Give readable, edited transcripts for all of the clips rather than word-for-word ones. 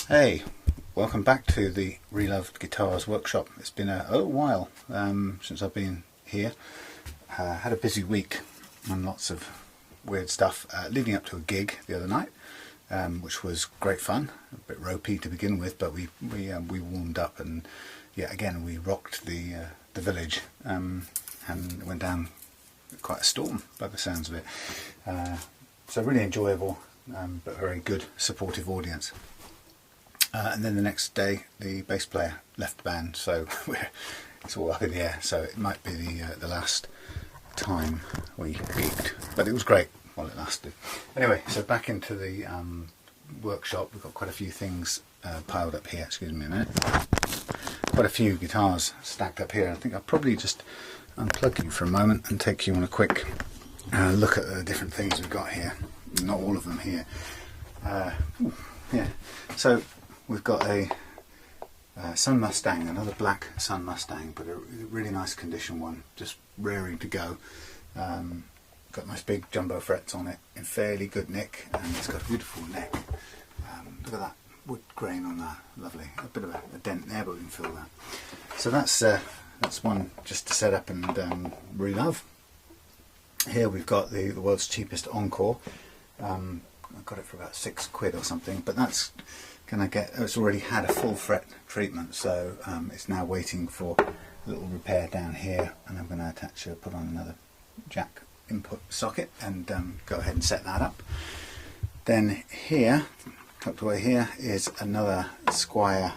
Hey, welcome back to the Reloved Guitars workshop. It's been a little while since I've been here. Had a busy week and lots of weird stuff leading up to a gig the other night, which was great fun. A bit ropey to begin with, but we warmed up, and yeah, again we rocked the village and went down quite a storm by the sounds of it. So really enjoyable, but very good supportive audience. And then the next day the bass player left the band, so it's all up in the air, so it might be the last time we gigged, but it was great while it lasted. Anyway, so back into the workshop. We've got quite a few things piled up here. Excuse me a minute. Quite a few guitars stacked up here. I think I'll probably just unplug you for a moment and take you on a quick look at the different things we've got here. Not all of them here. Yeah, so we've got a Sun Mustang, another black Sun Mustang, but a really nice condition one, just raring to go. Got nice big jumbo frets on it in fairly good nick, and it's got a beautiful neck. Look at that wood grain on that, lovely. A bit of a dent there, but we can fill that. So that's one just to set up and relove. Here we've got the world's cheapest Encore. I got it for about £6 or something, but that's it's already had a full fret treatment, so it's now waiting for a little repair down here, and I'm going to put on another jack input socket and go ahead and set that up. Then here, tucked away here, is another Squier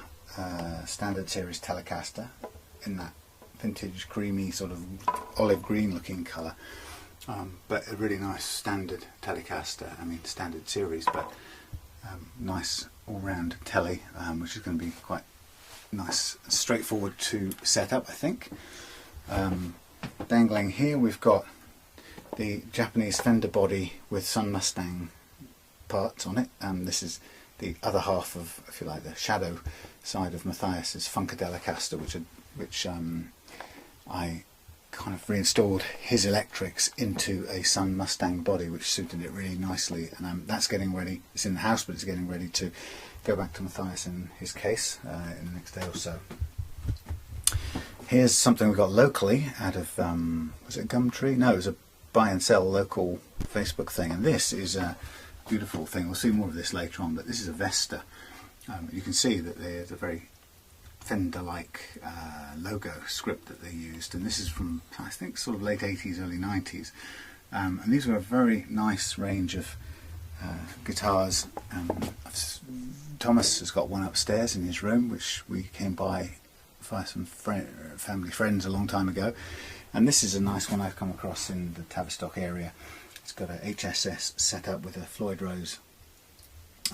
Standard Series Telecaster in that vintage creamy sort of olive green looking colour, but a really nice standard Telecaster. I mean standard series, but nice all-round telly, which is going to be quite nice and straightforward to set up, I think. Dangling here we've got the Japanese Fender body with Sun Mustang parts on it. This is the other half of, if you like, the shadow side of Matthias's Funkadelicaster, which I kind of reinstalled his electrics into a Sun Mustang body, which suited it really nicely, and that's getting ready. It's in the house, but it's getting ready to go back to Matthias in his case in the next day or so. Here's something we got locally out of was it Gumtree? No, it was a buy and sell local Facebook thing, and this is a beautiful thing. We'll see more of this later on, but this is a Vesta. You can see that there's a very Fender-like logo script that they used, and this is from, I think, sort of late 80s, early 90s, and these were a very nice range of guitars. Thomas has got one upstairs in his room, which we came by via some family friends a long time ago, and this is a nice one I've come across in the Tavistock area. It's got a HSS set up with a Floyd Rose,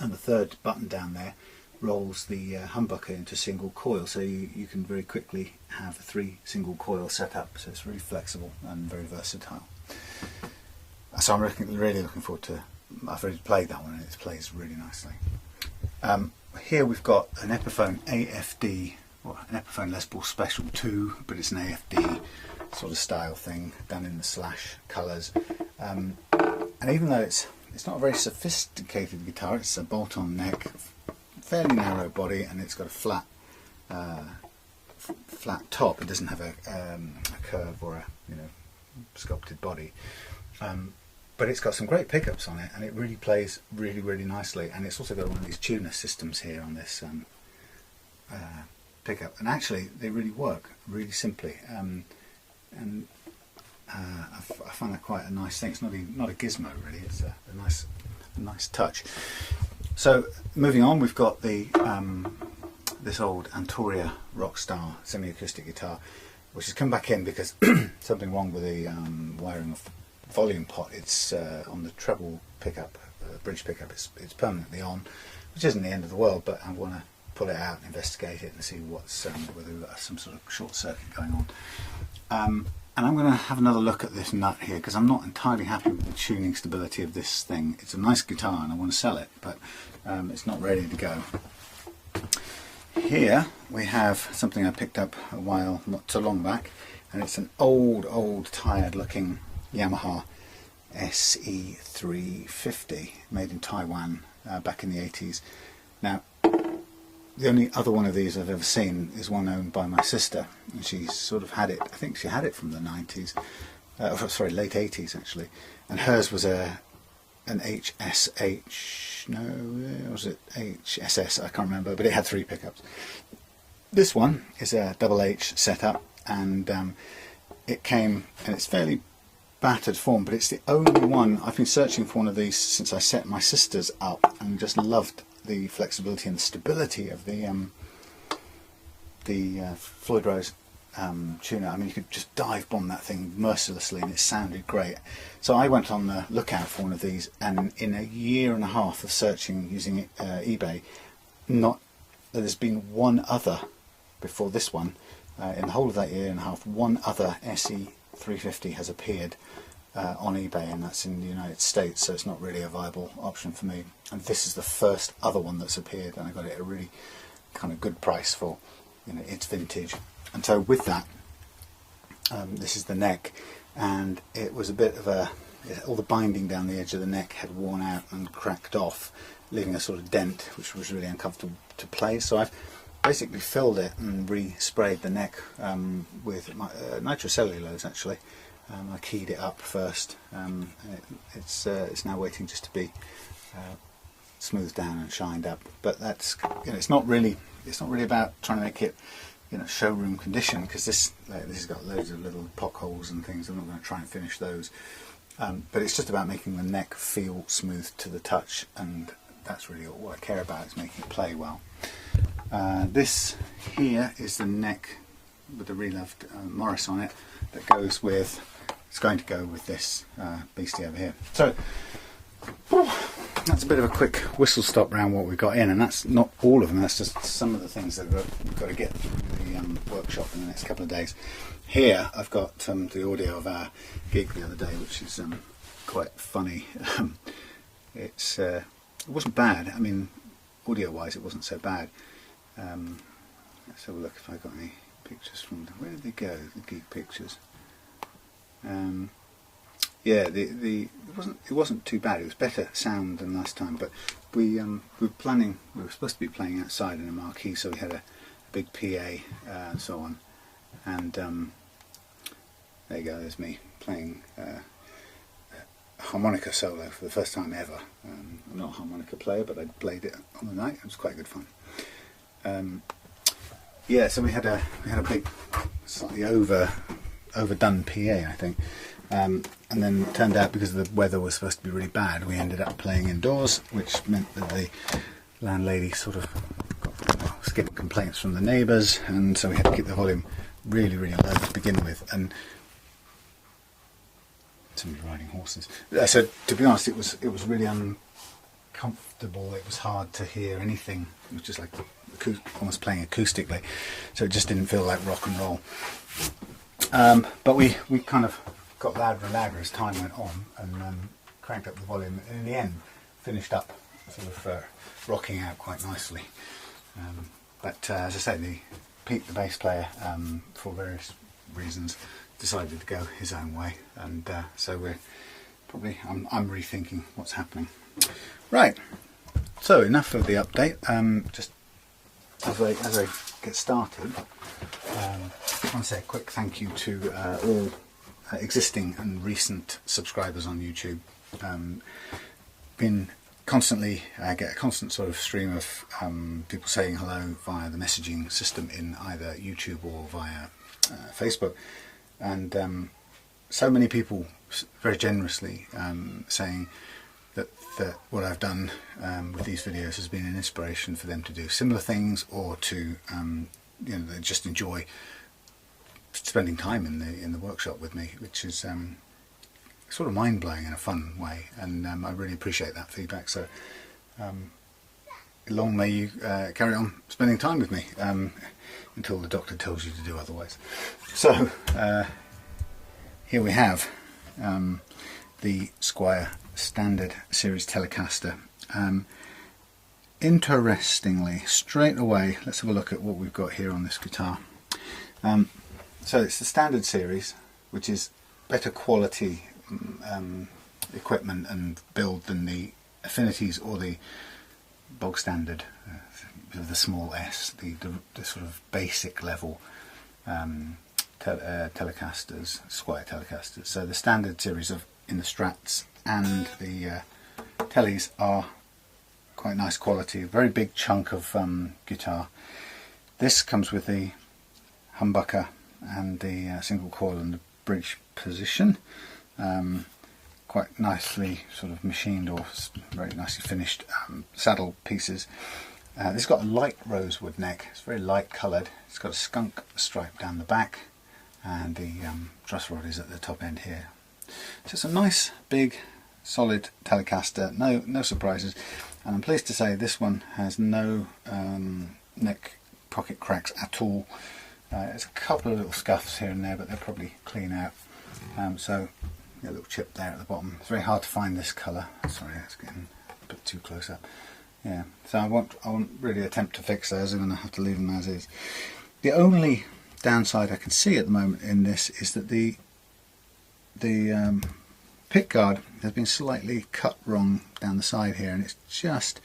and the third button down there rolls the humbucker into single coil, so you can very quickly have a 3 single coil set up, so it's really flexible and very versatile. So I'm really looking forward to, I've already played that one and it plays really nicely. Here we've got an Epiphone AFD, or an Epiphone Les Paul Special 2, but it's an AFD sort of style thing done in the slash colours, and even though it's not a very sophisticated guitar, it's a bolt-on neck, fairly narrow body, and it's got a flat top. It doesn't have a curve or a sculpted body, but it's got some great pickups on it, and it really plays really nicely. And it's also got one of these tuner systems here on this pickup, and actually they really work really simply, and I find that quite a nice thing. It's not a gizmo really, it's a nice touch. So moving on, we've got the this old Antoria Rockstar semi-acoustic guitar, which has come back in because something wrong with the wiring of the volume pot. It's on the treble pickup, bridge pickup. It's permanently on, which isn't the end of the world, but I want to pull it out and investigate it and see what's whether we've got some sort of short circuit going on. And I'm going to have another look at this nut here, because I'm not entirely happy with the tuning stability of this thing. It's a nice guitar and I want to sell it, but it's not ready to go. Here we have something I picked up a while, not too long back, and it's an old tired looking Yamaha SE350 made in Taiwan back in the 80s. Now the only other one of these I've ever seen is one owned by my sister, and she's sort of had it, I think she had it from the 90s, sorry, late 80s actually, and hers was an HSH, no, was it HSS, I can't remember, but it had 3 pickups. This one is a double H setup, and it came, and it's fairly battered form, but it's the only one. I've been searching for one of these since I set my sister's up, and just loved the flexibility and stability of the Floyd Rose tuner. I mean, you could just dive bomb that thing mercilessly and it sounded great. So I went on the lookout for one of these, and in a year and a half of searching using eBay, there's been one other before this one. In the whole of that year and a half, one other SE350 has appeared on eBay, and that's in the United States, so it's not really a viable option for me. And this is the first other one that's appeared, and I got it at a really kind of good price for, it's vintage. And so with that, this is the neck, and it was a bit of all the binding down the edge of the neck had worn out and cracked off, leaving a sort of dent, which was really uncomfortable to play. So I've basically filled it and re-sprayed the neck with nitrocellulose actually. I keyed it up first, and it's now waiting just to be smoothed down and shined up. But that's, it's not really about trying to make it showroom condition, because this has got loads of little potholes and things. I'm not going to try and finish those, but it's just about making the neck feel smooth to the touch, and that's really what I care about, is making it play well. This here is the neck with the Reloved Morris on it, that goes with, it's going to go with this beastie over here. So that's a bit of a quick whistle stop round what we've got in, and that's not all of them, that's just some of the things that we've got to get through the workshop in the next couple of days. Here I've got the audio of our gig the other day, which is quite funny. It wasn't bad, I mean, audio wise it wasn't so bad. Let's have a look if I got any pictures from them. Where did they go, the geek pictures? Yeah, it wasn't too bad. It was better sound than last time. But we were supposed to be playing outside in a marquee, so we had a big PA and so on. And there you go. There's me playing a harmonica solo for the first time ever. I'm not a harmonica player, but I played it on the night. It was quite good fun. Yeah, so we had a big, slightly overdone PA, I think, and then it turned out, because the weather was supposed to be really bad, we ended up playing indoors, which meant that the landlady sort of was getting complaints from the neighbours, and so we had to keep the volume really, really low to begin with. And somebody riding horses. So to be honest, it was really uncomfortable. It was hard to hear anything. It was just like almost playing acoustically, so it just didn't feel like rock and roll. But we kind of got louder and louder as time went on, and cranked up the volume, and in the end finished up sort of rocking out quite nicely. But as I say, Pete, the bass player, for various reasons, decided to go his own way, and so we're probably I'm rethinking what's happening. Right. So enough of the update. Just as I get started, I want to say a quick thank you to all existing and recent subscribers on YouTube. Been constantly get a constant sort of stream of people saying hello via the messaging system in either YouTube or via Facebook, and so many people very generously saying that what I've done with these videos has been an inspiration for them to do similar things, or to they just enjoy spending time in the workshop with me, which is sort of mind-blowing in a fun way, and I really appreciate that feedback. So long may you carry on spending time with me until the doctor tells you to do otherwise. So here we have the Squier Standard Series Telecaster. Interestingly, straight away, let's have a look at what we've got here on this guitar. So it's the Standard Series, which is better quality equipment and build than the Affinities or the bog standard with the small s, the sort of basic level Telecasters, Squier Telecasters. So the Standard Series in the Strats and the Tellies are quite nice quality, very big chunk of guitar. This comes with the humbucker and the single coil and the bridge position, quite nicely sort of machined or very nicely finished saddle pieces. This has got a light rosewood neck, it's very light coloured, it's got a skunk stripe down the back, and the truss rod is at the top end here. So it's a nice big solid Telecaster, no surprises, and I'm pleased to say this one has no neck pocket cracks at all. There's a couple of little scuffs here and there, but they're probably clean out. So a little chip there at the bottom. It's very hard to find this colour. Sorry, that's getting a bit too close up. Yeah, so I won't really attempt to fix those. I'm going to have to leave them as is. The only downside I can see at the moment in this is that the pick guard has been slightly cut wrong down the side here, and it's just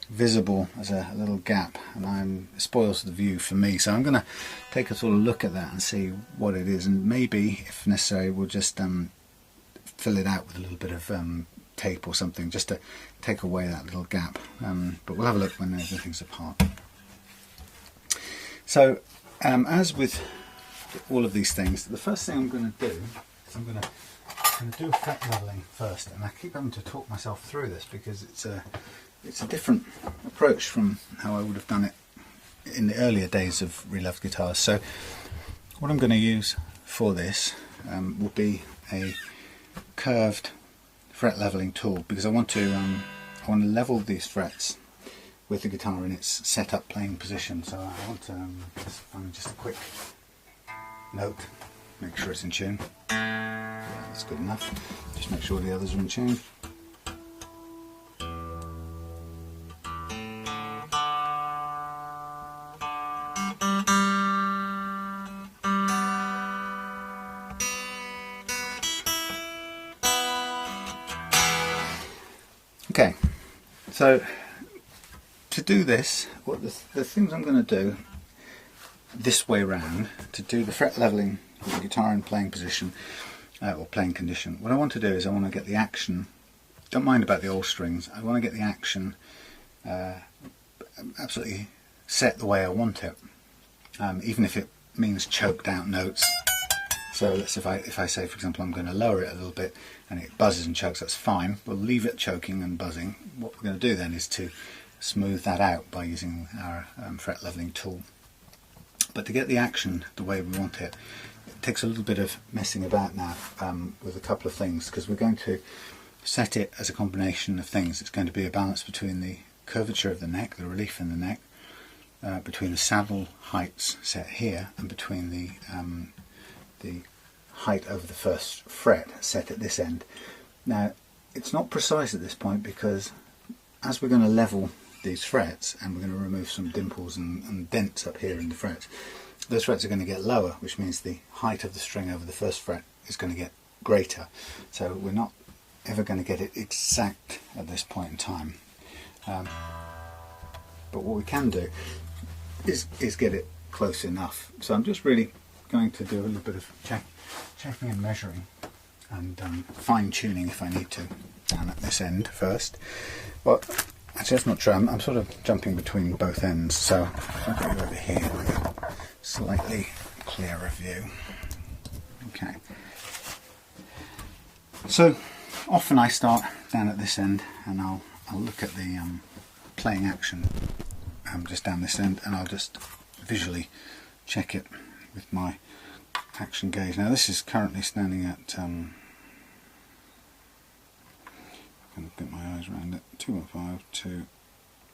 visible as a little gap, and it spoils the view for me. So I'm going to take a sort of look at that and see what it is, and maybe if necessary we'll just fill it out with a little bit of tape or something just to take away that little gap, but we'll have a look when everything's apart. So as with all of these things, the first thing I'm going to do is I'm going to do fret leveling first, and I keep having to talk myself through this because it's a different approach from how I would have done it in the earlier days of Reloved Guitars. So what I'm going to use for this will be a curved fret leveling tool, because I want to level these frets with the guitar in its set up playing position. So I want to find just a quick note, make sure it's in tune. Yeah, that's good enough. Just make sure the others are in tune. Okay, so to do this, the things I'm going to do this way round to do the fret leveling with the guitar in playing position or playing condition, what I want to do is I want to get the action, don't mind about the old strings, I want to get the action absolutely set the way I want it, even if it means choked out notes. So let's if I say, for example, I'm going to lower it a little bit and it buzzes and chokes, that's fine. We'll leave it choking and buzzing. What we're going to do then is to smooth that out by using our fret leveling tool. But to get the action the way we want it, it takes a little bit of messing about now with a couple of things, because we're going to set it as a combination of things. It's going to be a balance between the curvature of the neck, the relief in the neck, between the saddle heights set here, and between the height over the first fret set at this end. Now it's not precise at this point, because as we're going to level these frets and we're going to remove some dimples and dents up here in the frets, those frets are going to get lower, which means the height of the string over the first fret is going to get greater. So we're not ever going to get it exact at this point in time, but what we can do is get it close enough. So I'm just really going to do a little bit of checking and measuring and fine-tuning if I need to down at this end first. Well, actually that's not true, I'm sort of jumping between both ends, so if I go over here with a slightly clearer view. Okay, so often I start down at this end and I'll look at the playing action just down this end, and I'll just visually check it with my action gauge. Now this is currently standing at, I'm going to get my eyes around it, 2.5 to,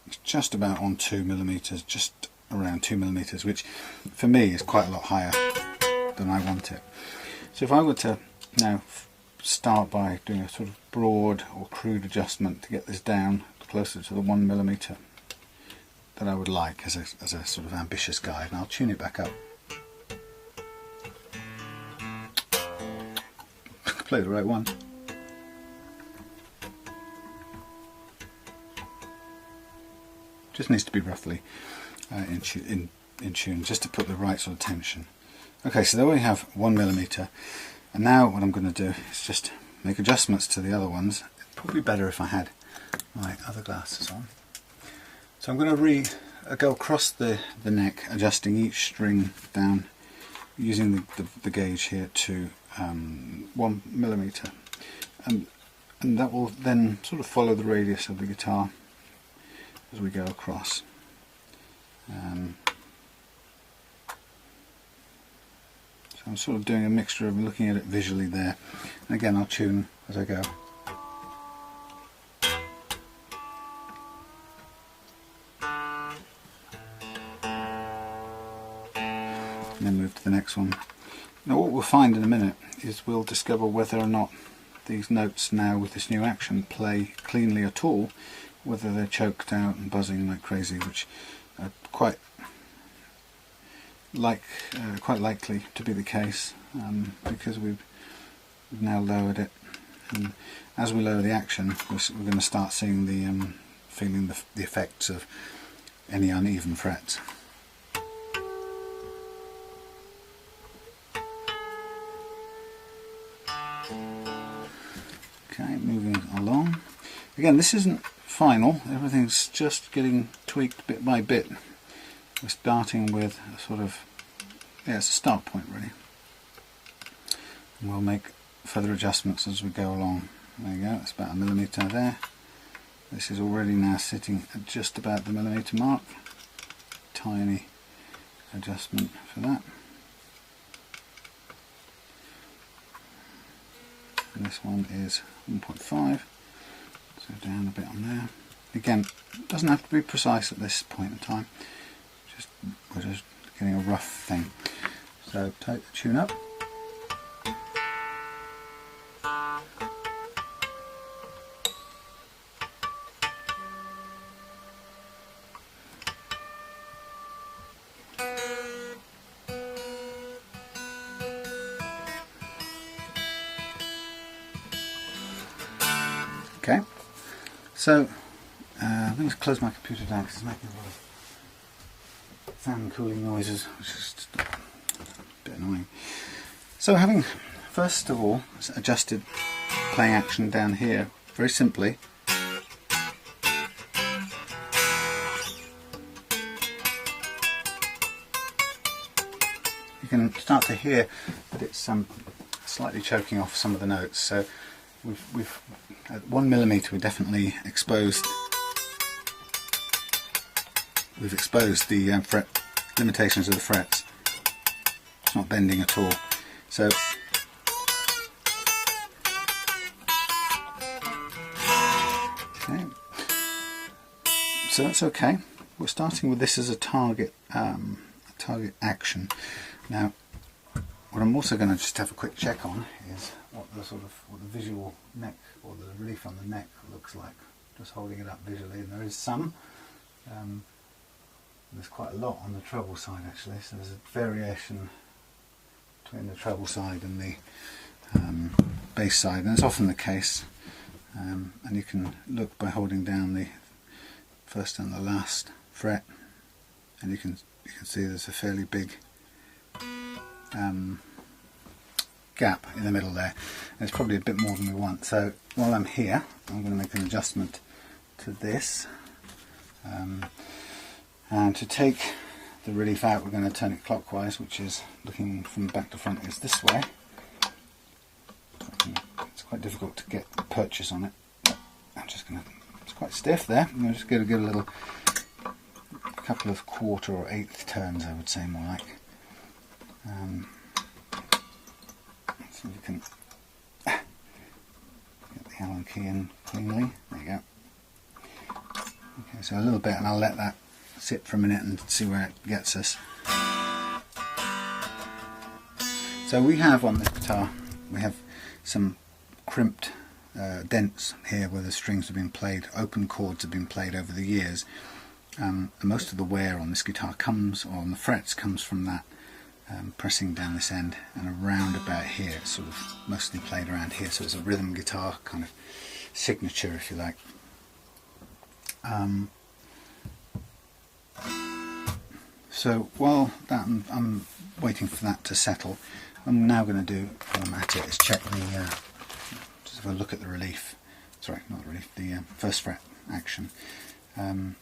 it's just about on 2mm, just around 2mm, which for me is quite a lot higher than I want it. So if I were to now start by doing a sort of broad or crude adjustment to get this down closer to the 1mm that I would like as a sort of ambitious guide, and I'll tune it back up. Play the right one. just needs to be roughly in tune, just to put the right sort of tension. Okay, so there we have 1mm, and now what I'm going to do is just make adjustments to the other ones. It'd probably be better if I had my other glasses on. So I'm going to go across the neck, adjusting each string down using the gauge here to 1mm, and that will then sort of follow the radius of the guitar as we go across. So I'm sort of doing a mixture of looking at it visually there, and again I'll tune as I go. And then move to the next one. Now what we'll find in a minute is we'll discover whether or not these notes now with this new action play cleanly at all, whether they're choked out and buzzing like crazy, which are quite likely to be the case, because we've now lowered it, and as we lower the action we're going to start seeing feeling the effects of any uneven frets. Okay, moving along. Again, this isn't final, everything's just getting tweaked bit by bit. We're starting with a sort of, yeah, it's a start point really. And we'll make further adjustments as we go along. There you go, it's about 1mm there. This is already now sitting at just about the millimetre mark. Tiny adjustment for that. And this one is 1.5, so down a bit on there. Again, it doesn't have to be precise at this point in time, we're just getting a rough thing. So take the tune up. Okay, so I'm going to close my computer down because it's making a lot of fan cooling noises, which is just a bit annoying. So having first of all adjusted playing action down here very simply, you can start to hear that it's slightly choking off some of the notes. So we've at 1mm we definitely exposed. We've exposed the fret limitations of the frets. It's not bending at all. So okay, so that's okay. We're starting with this as a target action. Now, what I'm also going to just have a quick check on is what the visual neck or the relief on the neck looks like. Just holding it up visually, and there is some. There's quite a lot on the treble side actually, so there's a variation between the treble side and the bass side, and it's often the case. And you can look by holding down the first and the last fret, and you can see there's a fairly big gap in the middle there, and it's probably a bit more than we want. So while I'm here, I'm going to make an adjustment to this, and to take the relief out we're going to turn it clockwise, which is looking from back to front is this way. It's quite difficult to get the purchase on it. I'm just going to, it's quite stiff there. I'm just going to give a couple of quarter or eighth turns, I would say, more like. So you can get the Allen key in cleanly. There you go. Okay, so a little bit, and I'll let that sit for a minute and see where it gets us. So we have on this guitar, we have some crimped dents here where the strings have been played, open chords have been played over the years. And most of the wear on this guitar comes, or on the frets, comes from that pressing down this end, and around about here. It's sort of mostly played around here, so it's a rhythm guitar kind of signature, if you like. So while that I'm waiting for that to settle, I'm now going to do while I'm at it is check the just have a look at the relief. Sorry, not the relief, the first fret action. And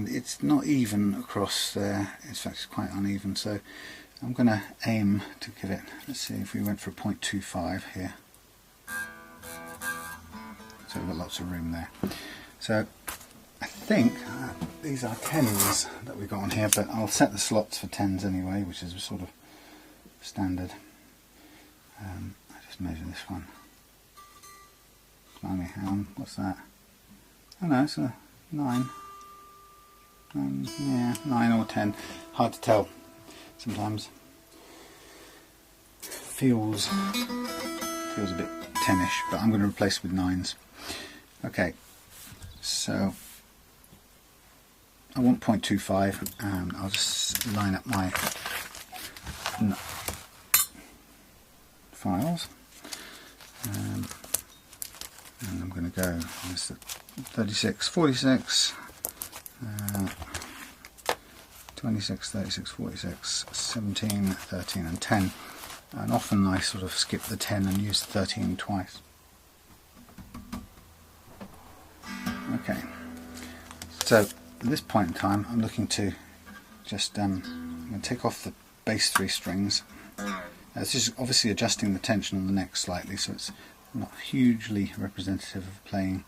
it's not even across there. In fact, it's quite uneven. So I'm going to aim to give it. Let's see if we went for a 0.25 here. So we've got lots of room there. So I think these are 10s that we've got on here, but I'll set the slots for 10s anyway, which is a sort of standard. I just measure this one. Blimey, hang on, what's that? Oh no, it's a 9. Yeah, 9 or 10. Hard to tell sometimes. Feels a bit 10ish, but I'm going to replace with 9s. Okay, so I want 0.25, and I'll just line up my files, and I'm going to go 36, 46, 26, 36, 46, 17, 13 and 10, and often I sort of skip the 10 and use the 13 twice. Okay, so at this point in time I'm looking to just I'm going to take off the bass 3 strings. This is obviously adjusting the tension on the neck slightly, so it's not hugely representative of playing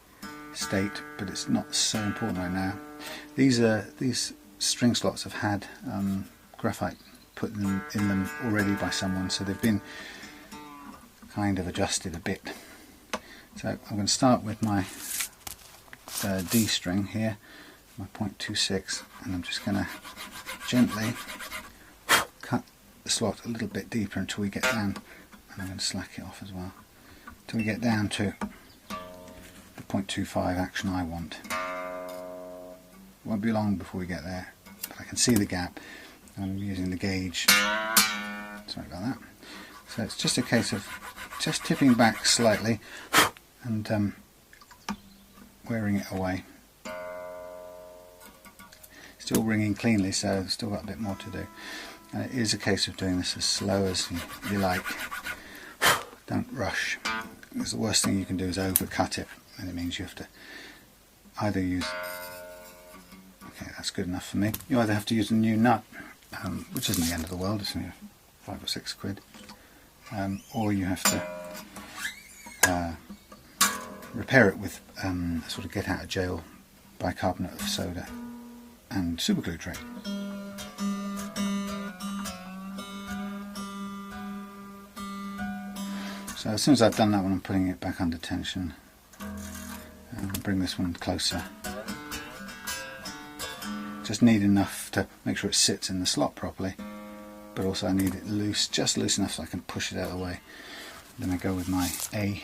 state, but it's not so important right now. These string slots have had graphite put in them already by someone, so they've been kind of adjusted a bit. So I'm going to start with my D string here, my 0.26, and I'm just going to gently cut the slot a little bit deeper until we get down, and I'm going to slack it off as well, until we get down to the 0.25 action I want. Won't be long before we get there, but I can see the gap. I'm using the gauge. Sorry about that. So it's just a case of just tipping back slightly and wearing it away. Still ringing cleanly, so still got a bit more to do. And it is a case of doing this as slow as you like. Don't rush, because the worst thing you can do is overcut it, and it means you have to either use, okay, that's good enough for me, you either have to use a new nut, which isn't the end of the world, it's only 5 or 6 quid, or you have to repair it with a sort of get out of jail bicarbonate of soda and super glue tray. So as soon as I've done that one, I'm putting it back under tension and bring this one closer. Just need enough to make sure it sits in the slot properly, but also I need it loose, just loose enough so I can push it out of the way. Then I go with my A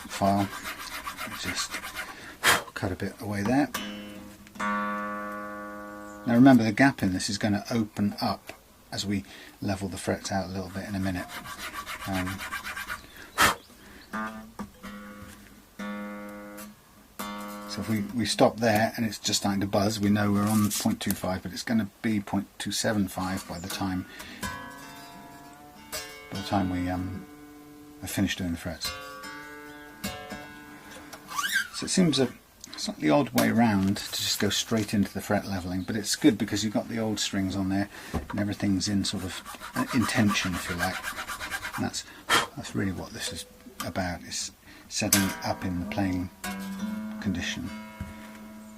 file, just cut a bit away there. Now remember, the gap in this is going to open up as we level the frets out a little bit in a minute. So if we stop there and it's just starting to buzz, we know we're on 0.25, but it's going to be 0.275 by the time we have finished doing the frets. So it seems a slightly odd way round to just go straight into the fret leveling, but it's good because you've got the old strings on there and everything's in sort of in tension, if you like. And that's really what this is about, is setting it up in the playing condition.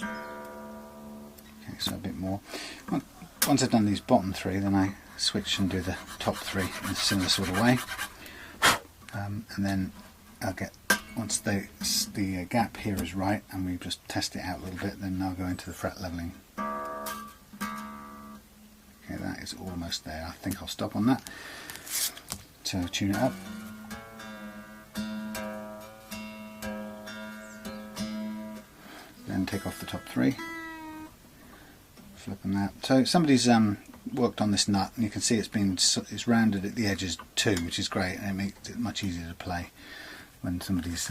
Okay, so a bit more. Once I've done these bottom 3, then I switch and do the top 3 in a similar sort of way, and then I'll get, once the gap here is right and we just test it out a little bit, then I'll go into the fret leveling. Okay, that is almost there. I think I'll stop on that. So tune it up. Then take off the top 3. Flip them out. So somebody's worked on this nut, and you can see it's rounded at the edges too, which is great, and it makes it much easier to play when somebody's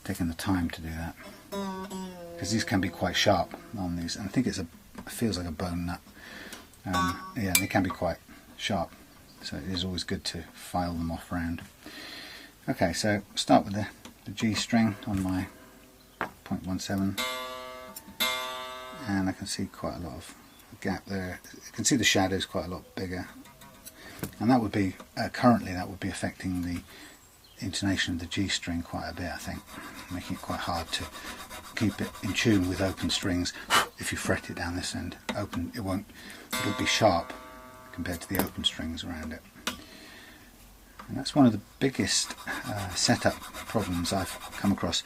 taken the time to do that. because these can be quite sharp on these, and I think it feels like a bone nut. Yeah, they can be quite sharp, so it is always good to file them off round. Okay, so start with the G string on my 0.17, and I can see quite a lot of gap there. You can see the shadows quite a lot bigger, and that would be currently that would be affecting the intonation of the G string quite a bit, I think, making it quite hard to keep it in tune with open strings. If you fret it down this end open, it'll be sharp compared to the open strings around it. And that's one of the biggest setup problems I've come across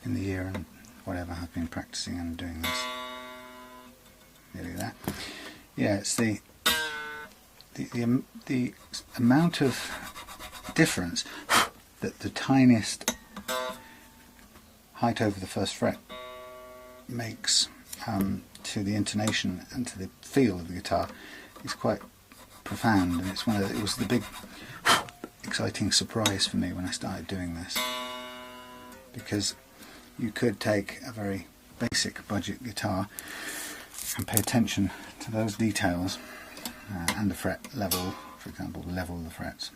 in the year and whatever I've been practicing and doing this. Nearly there. Yeah, it's the amount of difference that the tiniest height over the first fret makes to the intonation and to the feel of the guitar is quite profound, and it was the big exciting surprise for me when I started doing this, because you could take a very basic budget guitar and pay attention to those details and the fret level, for example, the level of the frets.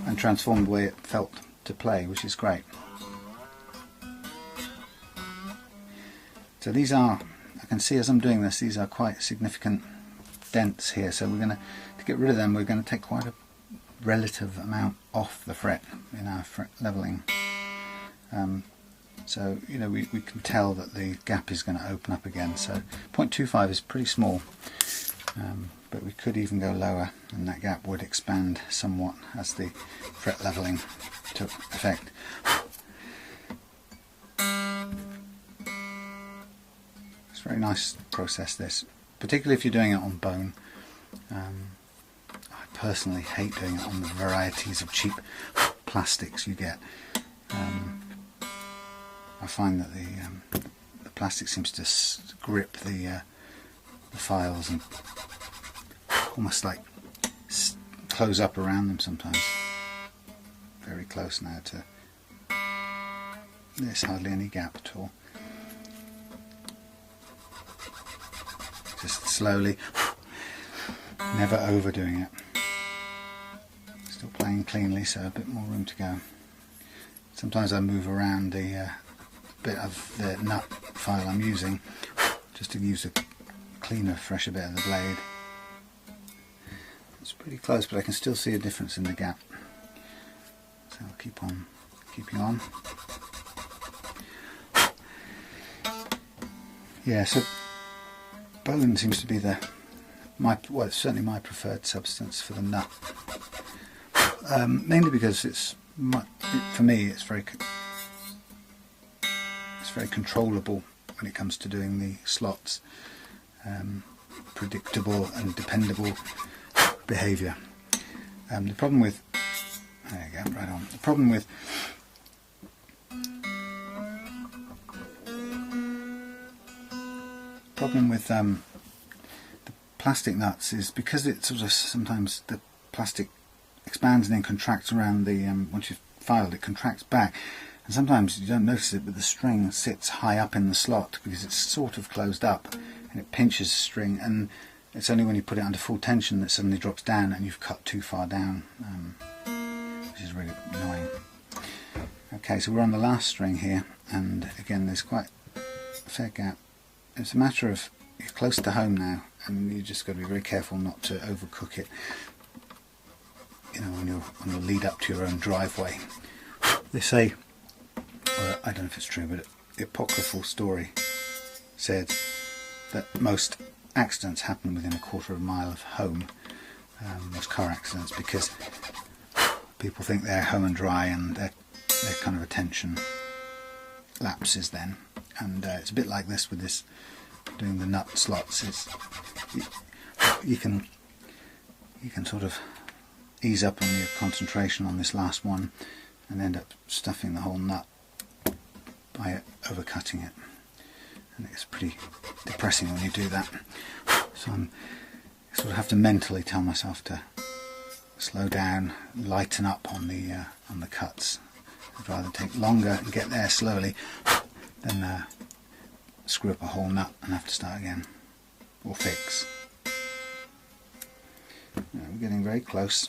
And transform the way it felt to play, which is great. So these are, I can see as I'm doing this, these are quite significant dents here, so to get rid of them, we're going to take quite a relative amount off the fret in our fret leveling. So we can tell that the gap is going to open up again, so 0.25 is pretty small, but we could even go lower and that gap would expand somewhat as the fret leveling took effect. It's a very nice process, this, particularly if you're doing it on bone. I personally hate doing it on the varieties of cheap plastics you get. I find that the plastic seems to grip the files and almost like close up around them sometimes. Very close now to, there's hardly any gap at all. Just slowly, never overdoing it. Still playing cleanly, so a bit more room to go. Sometimes I move around the bit of the nut file I'm using just to use a cleaner, fresher bit of the blade. It's pretty close, but I can still see a difference in the gap. So I'll keep on keeping on. Yeah, so bone seems to be it's certainly my preferred substance for the nut. Mainly because for me it's very controllable when it comes to doing the slots. Predictable and dependable behaviour. The problem with there you go, right on. The problem with the plastic nuts is because it sort of sometimes the plastic expands and then contracts around the once you've filed it contracts back, and sometimes you don't notice it, but the string sits high up in the slot because it's sort of closed up and it pinches the string, and it's only when you put it under full tension that it suddenly drops down and you've cut too far down, which is really annoying. Okay, so we're on the last string here, and again there's quite a fair gap. It's a matter of, you're close to home now, and you just got to be very careful not to overcook it. On your lead up to your own driveway. They say, well, I don't know if it's true, but the apocryphal story said that most accidents happen within a quarter of a mile of home, most car accidents, because people think they're home and dry and their kind of attention lapses then. And it's a bit like this with this doing the nut slots. You can sort of ease up on your concentration on this last one and end up stuffing the whole nut by overcutting it, and it's pretty depressing when you do that. So I sort of have to mentally tell myself to slow down, lighten up on the cuts. I'd rather take longer and get there slowly than screw up a whole nut and have to start again, or fix. We're getting very close.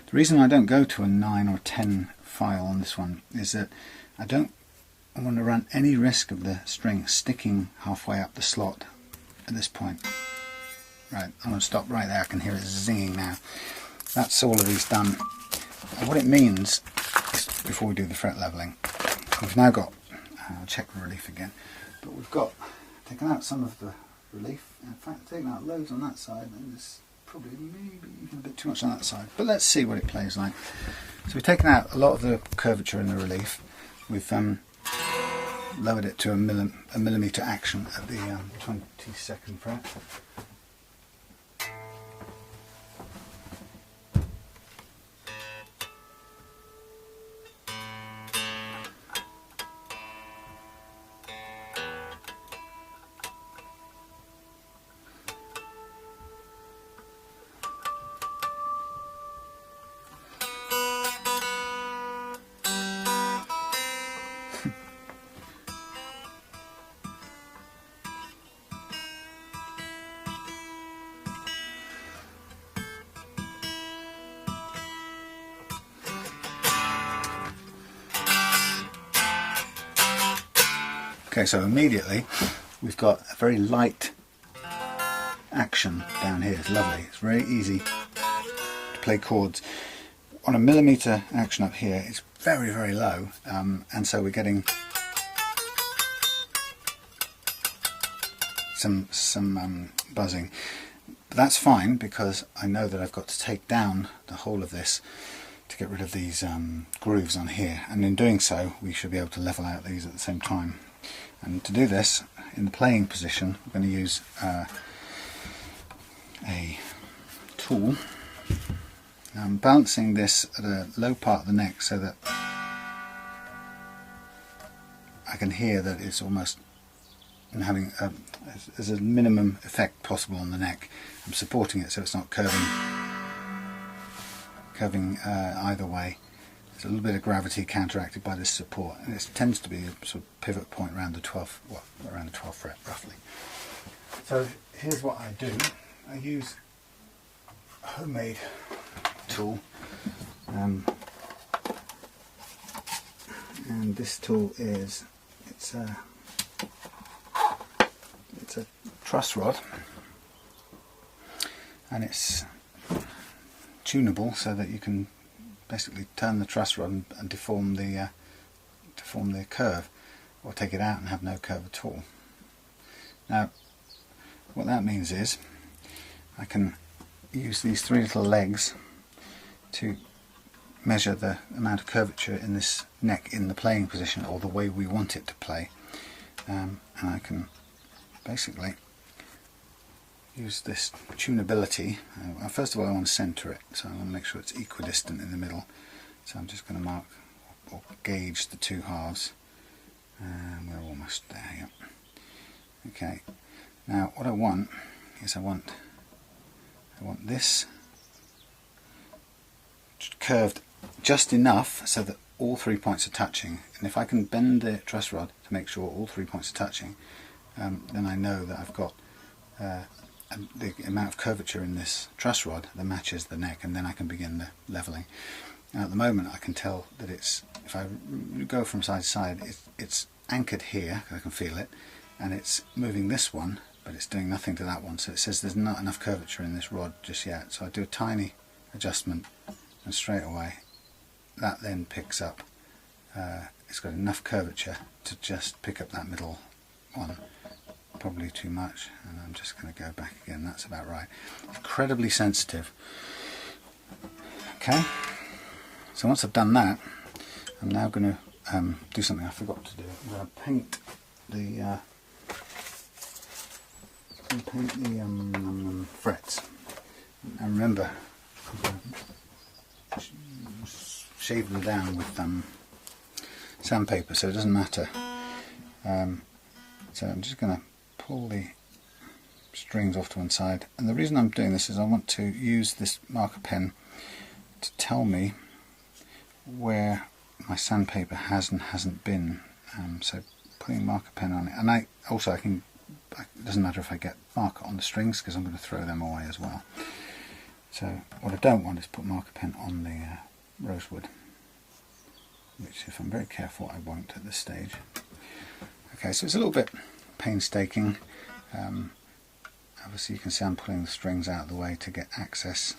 The reason I don't go to a 9 or 10 file on this one is that I don't want to run any risk of the string sticking halfway up the slot at this point. Right, I'm going to stop right there. I can hear it zinging now. That's all of these done. And what it means is, before we do the fret leveling, we've now got, I'll check the relief again, but we've got taken out some of the relief. In fact, taken out loads on that side, and there's probably maybe even a bit too much on that side. But let's see what it plays like. So we've taken out a lot of the curvature in the relief. We've lowered it to a millimetre action at the 22nd fret. Okay, so immediately we've got a very light action down here. It's lovely. It's very easy to play chords. On a millimetre action up here, it's very, very low, and so we're getting some buzzing. But that's fine, because I know that I've got to take down the whole of this to get rid of these grooves on here, and in doing so we should be able to level out these at the same time. And to do this, in the playing position, we're going to use a tool. I'm balancing this at a low part of the neck so that I can hear that it's almost having there's a minimum effect possible on the neck. I'm supporting it so it's not curving either way. There's a little bit of gravity counteracted by this support, and it tends to be a sort of pivot point around the 12th, well, around the 12th fret roughly. So here's what I do. I use a homemade tool, and this tool is it's a truss rod, and it's tunable so that you can basically turn the truss rod and deform the curve, or take it out and have no curve at all. Now what that means is I can use these three little legs to measure the amount of curvature in this neck in the playing position, or the way we want it to play, and I can basically use this tunability. First of all, I want to centre it, so I want to make sure it's equidistant in the middle. So I'm just going to mark or gauge the two halves, and we're almost there. Yep. Okay. Now what I want is I want this curved just enough so that all 3 points are touching, and if I can bend the truss rod to make sure all 3 points are touching, then I know that I've got the amount of curvature in this truss rod that matches the neck, and then I can begin the levelling. Now at the moment I can tell that it's, if I go from side to side, it's anchored here, I can feel it, and it's moving this one, but it's doing nothing to that one, so it says there's not enough curvature in this rod just yet. So I do a tiny adjustment, and straight away that then picks up, it's got enough curvature to just pick up that middle one. Probably too much, and I'm just going to go back again. That's about right. Incredibly sensitive. Okay, so once I've done that, I'm now going to do something I forgot to do. I'm going to paint the frets. And remember, shave them down with sandpaper, so it doesn't matter. So I'm just going to pull the strings off to one side, and the reason I'm doing this is I want to use this marker pen to tell me where my sandpaper has and hasn't been. So putting a marker pen on it, and it doesn't matter if I get marker on the strings because I'm going to throw them away as well. So what I don't want is put marker pen on the rosewood, which if I'm very careful I won't at this stage. Okay, so it's a little bit painstaking. Obviously you can see I'm pulling the strings out of the way to get access.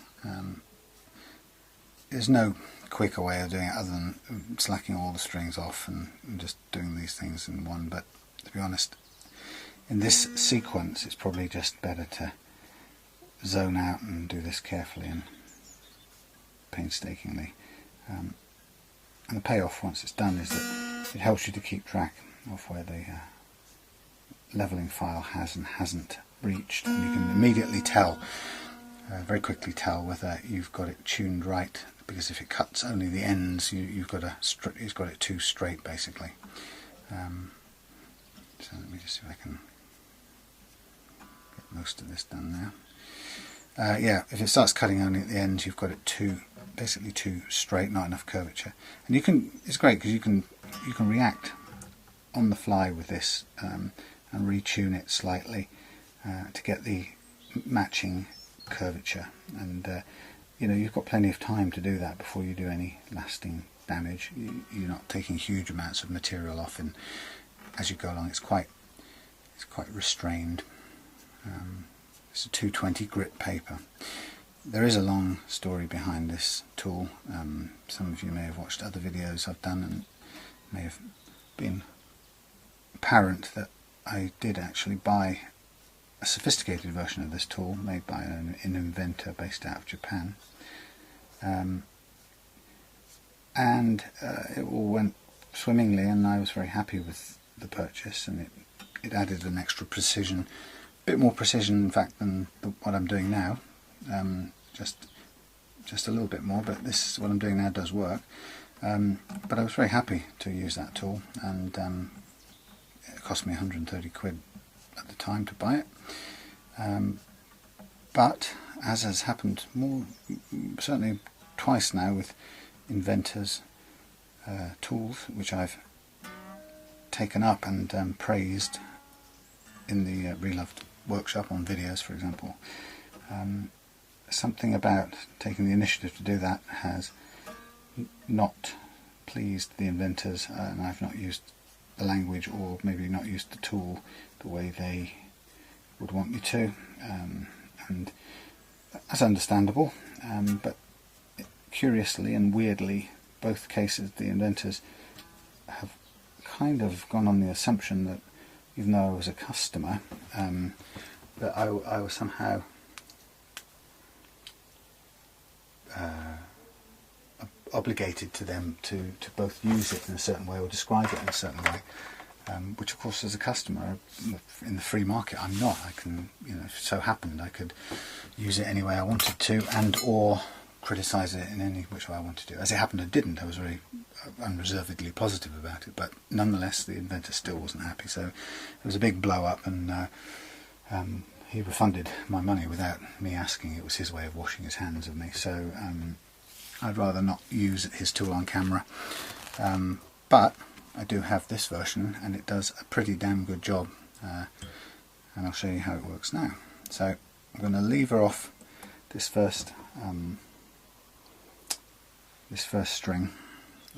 There's no quicker way of doing it other than slacking all the strings off and just doing these things in one, but to be honest, in this sequence it's probably just better to zone out and do this carefully and painstakingly. And the payoff once it's done is that it helps you to keep track of where the leveling file has and hasn't reached, and you can immediately tell, very quickly tell whether you've got it tuned right, because if it cuts only the ends, you've got it too straight basically. So let me just see if I can get most of this done now. Yeah, if it starts cutting only at the ends, you've got it basically too straight, not enough curvature. And it's great because you can react on the fly with this and retune it slightly to get the matching curvature, and you've got plenty of time to do that before you do any lasting damage. You're not taking huge amounts of material off, and as you go along it's quite restrained. It's a 220 grit paper. There is a long story behind this tool. Some of you may have watched other videos I've done and may have been apparent that I did actually buy a sophisticated version of this tool made by an inventor based out of Japan, and it all went swimmingly, and I was very happy with the purchase, and it added an extra precision, a bit more precision in fact than what I'm doing now, just a little bit more, but what I'm doing now does work. But I was very happy to use that tool, and it cost me 130 quid at the time to buy it. But as has happened certainly twice now with inventors' tools, which I've taken up and praised in the Reloved workshop on videos, for example, something about taking the initiative to do that has not pleased the inventors, and I've not used the language, or maybe not used the tool the way they would want me to, and that's understandable, but curiously and weirdly, both cases the inventors have kind of gone on the assumption that even though I was a customer, that I was somehow obligated to them to both use it in a certain way or describe it in a certain way, which of course as a customer in the free market I'm not. I can, if it so happened, I could use it any way I wanted to, and or criticise it in any which way I wanted to. As it happened I didn't. I was very unreservedly positive about it, but nonetheless the inventor still wasn't happy, so it was a big blow up, and he refunded my money without me asking. It was his way of washing his hands of me, so I'd rather not use his tool on camera, but I do have this version and it does a pretty damn good job, and I'll show you how it works now. So I'm going to lever off this first string,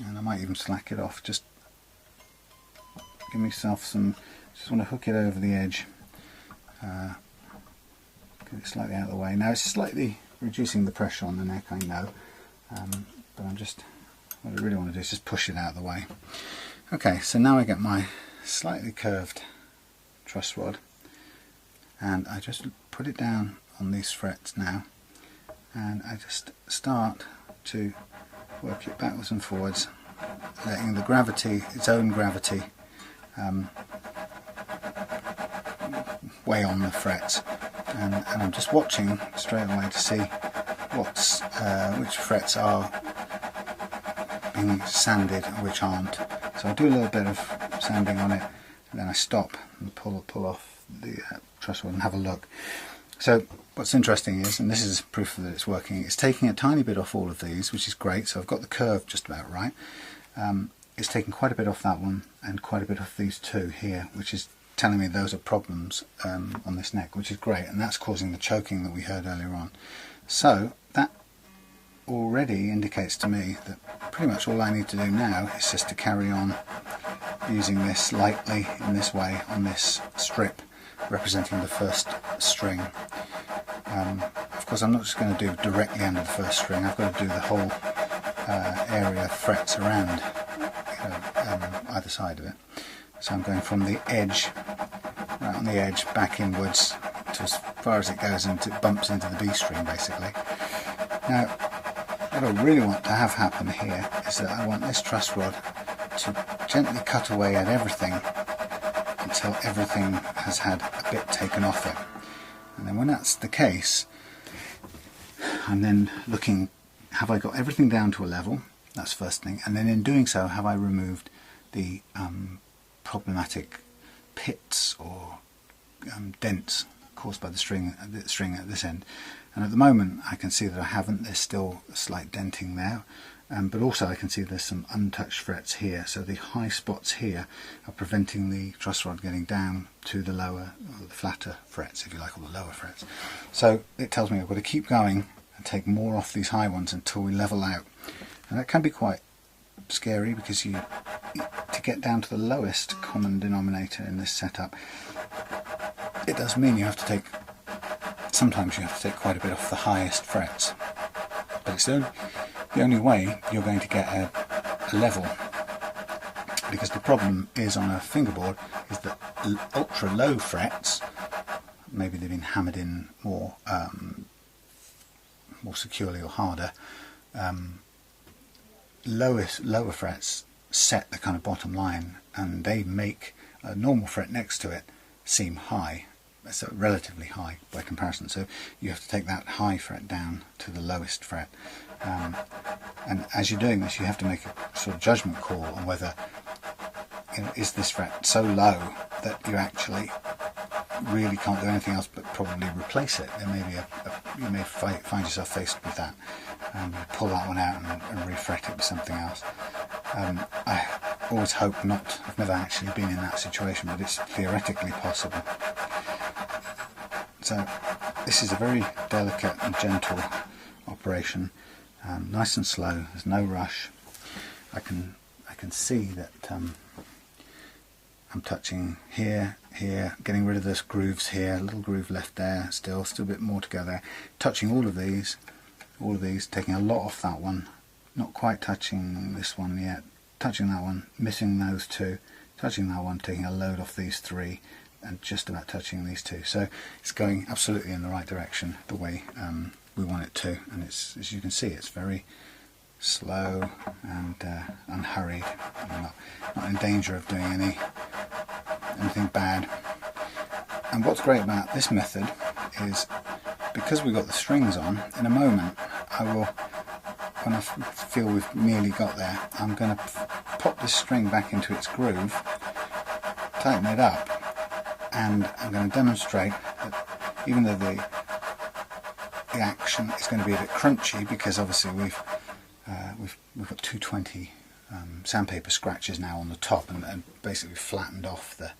and I might even slack it off. Just give myself some, just want to hook it over the edge, get it slightly out of the way. Now it's slightly reducing the pressure on the neck, I know, but what I really want to do is just push it out of the way. Okay, so now I get my slightly curved truss rod, and I just put it down on these frets now, and I just start to work it backwards and forwards, letting the gravity, its own gravity, weigh on the frets, and I'm just watching straight away to see which frets are being sanded and which aren't. So I do a little bit of sanding on it, and then I stop and pull off truss rod and have a look. So what's interesting is, and this is proof that it's working, it's taking a tiny bit off all of these, which is great. So I've got the curve just about right. It's taking quite a bit off that one and quite a bit off these two here, which is telling me those are problems on this neck, which is great, and that's causing the choking that we heard earlier on. So that already indicates to me that pretty much all I need to do now is just to carry on using this lightly in this way on this strip representing the first string. Of course, I'm not just going to do directly under the first string. I've got to do the whole area of frets around, either side of it. So I'm going from the edge, right on the edge, back inwards to as far as it goes, and it bumps into the B string basically. Now, what I really want to have happen here is that I want this truss rod to gently cut away at everything until everything has had a bit taken off it. And then when that's the case, I'm then looking, have I got everything down to a level? That's the first thing. And then in doing so, have I removed the problematic pits or dents caused by the string at this end? And at the moment I can see that I haven't. There's still a slight denting there. But also I can see there's some untouched frets here, so the high spots here are preventing the truss rod getting down to the lower, or the flatter frets, if you like, or the lower frets. So it tells me I've got to keep going and take more off these high ones until we level out. And that can be quite scary, because to get down to the lowest common denominator in this setup, it does mean you have to take, sometimes you have to take quite a bit off the highest frets. But it's the only way you're going to get a level, because the problem is on a fingerboard is that ultra low frets, maybe they've been hammered in more securely or harder, lower frets set the kind of bottom line, and they make a normal fret next to it seem high, so relatively high by comparison. So you have to take that high fret down to the lowest fret. And as you're doing this, you have to make a sort of judgment call on whether, is this fret so low that you actually really can't do anything else but probably replace it. There may be you may find yourself faced with that, and you pull that one out and refret it with something else. I always hope not. I've never actually been in that situation, but it's theoretically possible. So this is a very delicate and gentle operation. Nice and slow, there's no rush. I can see that I'm touching here, getting rid of those grooves here, a little groove left there, still a bit more to go there. Touching all of these, taking a lot off that one, not quite touching this one yet, touching that one, missing those two, touching that one, taking a load off these three, and just about touching these two. So it's going absolutely in the right direction, the way we want it to, and it's, as you can see, it's very slow and unhurried. I'm not in danger of doing anything bad. And what's great about this method is, because we've got the strings on, in a moment I will, when I feel we've nearly got there, I'm going to pop this string back into its groove, tighten it up, and I'm going to demonstrate that even though the action is going to be a bit crunchy, because obviously we've got 220 sandpaper scratches now on the top, and basically flattened off the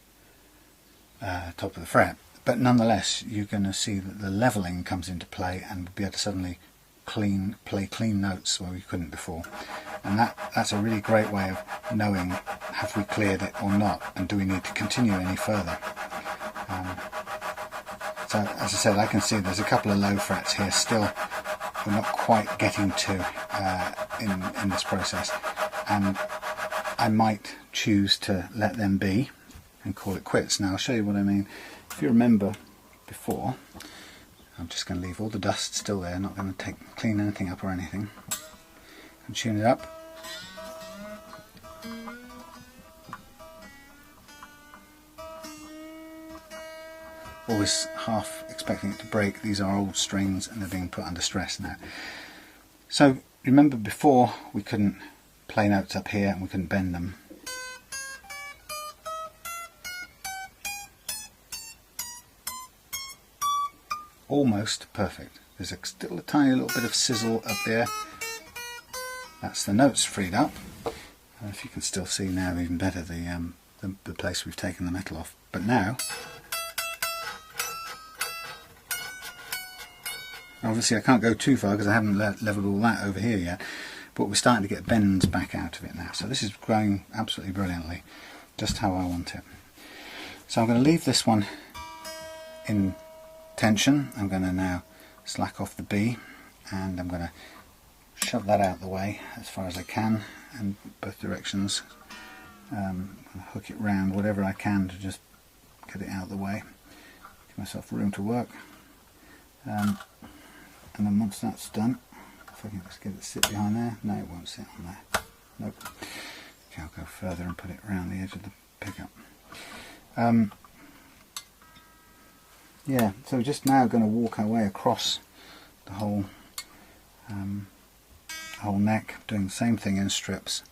top of the fret, but nonetheless you're going to see that the leveling comes into play, and we'll be able to suddenly play clean notes where we couldn't before. And that's a really great way of knowing, have we cleared it or not, and do we need to continue any further. So as I said, I can see there's a couple of low frets here still we're not quite getting to in this process, and I might choose to let them be and call it quits. Now I'll show you what I mean. If you remember before, I'm just going to leave all the dust still there, not going to clean anything up or anything, and tune it up. Always half expecting it to break. These are old strings and they're being put under stress now. So remember before we couldn't play notes up here and we couldn't bend them. almost perfect. There's still a tiny little bit of sizzle up there. That's the notes freed up. If you can still see now, even better, the place we've taken the metal off. But now, obviously I can't go too far because I haven't leveled all that over here yet, but we're starting to get bends back out of it now. So this is growing absolutely brilliantly, just how I want it. So I'm going to leave this one in tension. I'm going to now slack off the B, and I'm going to shove that out the way as far as I can in both directions. Hook it round whatever I can to just get it out of the way, give myself room to work. And then once that's done, if I can just get it to sit behind there. No, it won't sit on there. Nope. Okay, I'll go further and put it around the edge of the pickup. Yeah, so we're just now going to walk our way across the whole neck, doing the same thing in strips.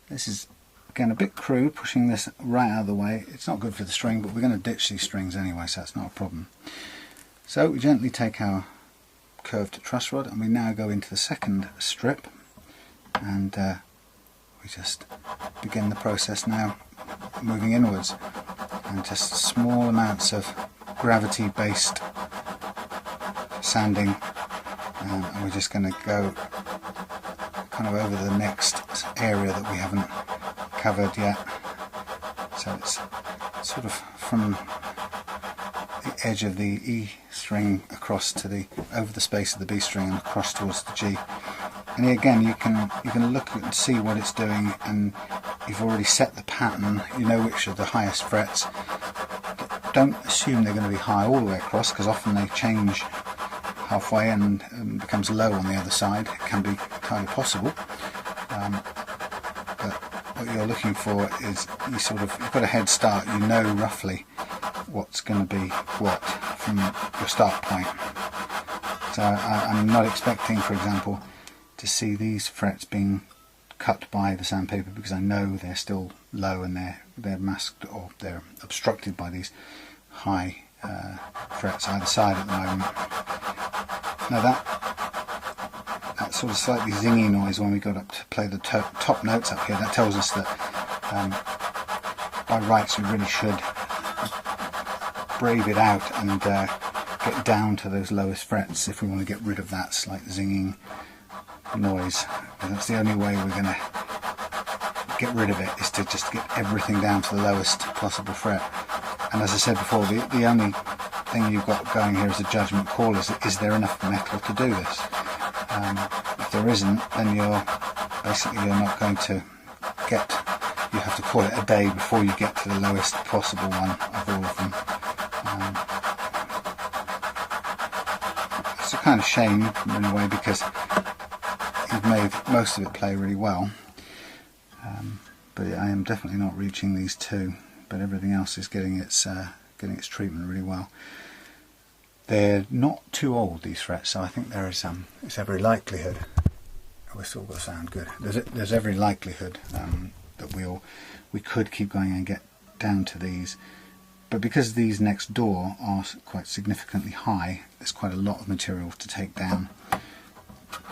This is again a bit crude, pushing this right out of the way. It's not good for the string, but we're going to ditch these strings anyway, so that's not a problem. So we gently take our curved truss rod and we now go into the second strip, and we just begin the process now, moving inwards, and just small amounts of gravity based sanding, and we're just going to go kind of over the next area that we haven't covered yet. So it's sort of from the edge of the E string across to the over the space of the B string and across towards the G. And again, you can look and see what it's doing, and you've already set the pattern. You know which are the highest frets. Don't assume they're going to be high all the way across, because often they change halfway and becomes low on the other side. It can be entirely possible. But what you're looking for is you've got a head start. You know roughly what's going to be what from your start point. So I'm not expecting, for example, to see these frets being cut by the sandpaper, because I know they're still low and they're masked, or they're obstructed by these high frets either side at the moment. Now that sort of slightly zingy noise when we got up to play the top notes up here, that tells us that by rights we really should brave it out and get down to those lowest frets if we want to get rid of that slight zinging noise. And that's the only way we're going to get rid of it, is to just get everything down to the lowest possible fret. And as I said before, the only thing you've got going here is a judgment call. Is there enough metal to do this? If there isn't, then you're not going to get, you have to call it a day before you get to the lowest possible one of all of them. It's a kind of shame in a way, because you've made most of it play really well. But I am definitely not reaching these two, but everything else is getting its treatment really well. They're not too old, these frets, so I think there is it's every likelihood. We're still going to sound good. There's every likelihood that we could keep going and get down to these, but because these next door are quite significantly high, there's quite a lot of material to take down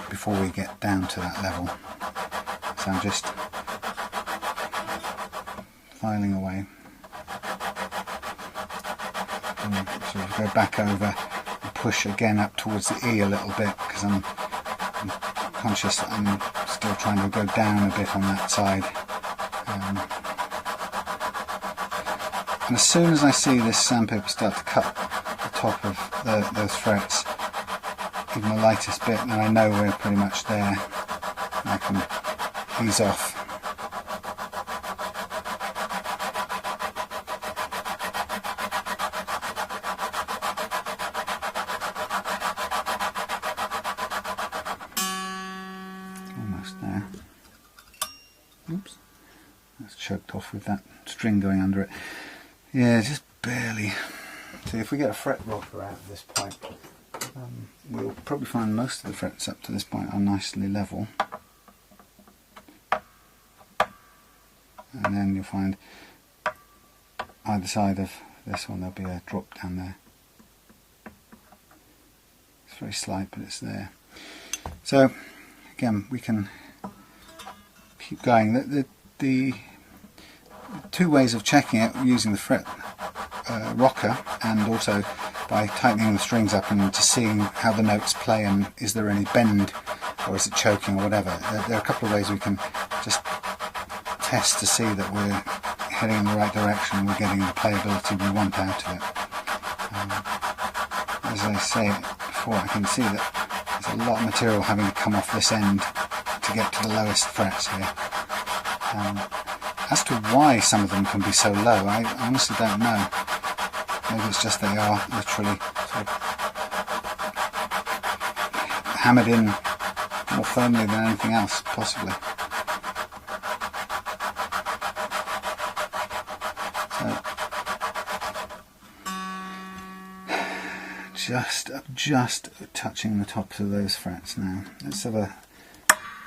before we get down to that level. So I'm just filing away. And sort of go back over and push again up towards the E a little bit, because I'm conscious that I'm still trying to go down a bit on that side. And as soon as I see this sandpaper start to cut the top of those frets, even the lightest bit, then I know we're pretty much there. I can ease off. Almost there. Oops, that's choked off with that string going under it. Yeah, just barely. See, if we get a fret rocker out at this point, we'll probably find most of the frets up to this point are nicely level, and then you'll find either side of this one there'll be a drop down there. very slight, but it's there. So again, we can keep going. The two ways of checking it, using the fret rocker and also by tightening the strings up and to seeing how the notes play and is there any bend or is it choking or whatever. There are a couple of ways we can just test to see that we're heading in the right direction and we're getting the playability we want out of it. As I say before, I can see that there's a lot of material having to come off this end to get to the lowest frets here. As to why some of them can be so low, I honestly don't know. Maybe it's just they are literally sort of hammered in more firmly than anything else, possibly. So, just touching the tops of those frets now. Let's have a,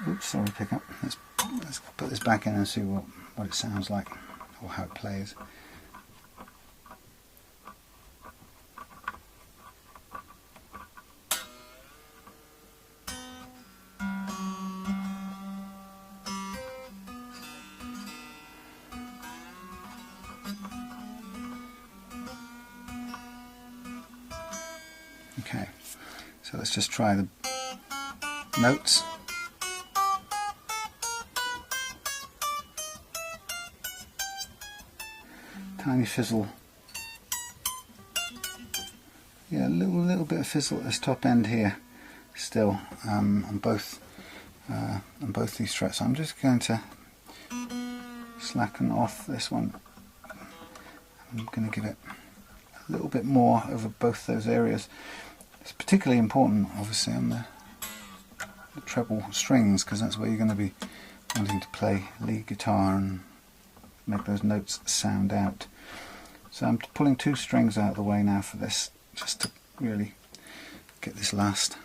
oops, sorry, pickup. Let's put this back in and see what it sounds like or how it plays. Okay, so let's just try the notes. Tiny fizzle. Yeah, a little bit of fizzle at this top end here still on both these frets. I'm just going to slacken off this one. I'm going to give it a little bit more over both those areas. It's particularly important, obviously, on the treble strings, because that's where you're going to be wanting to play lead guitar and make those notes sound out. So I'm pulling two strings out of the way now for this, just to really get this last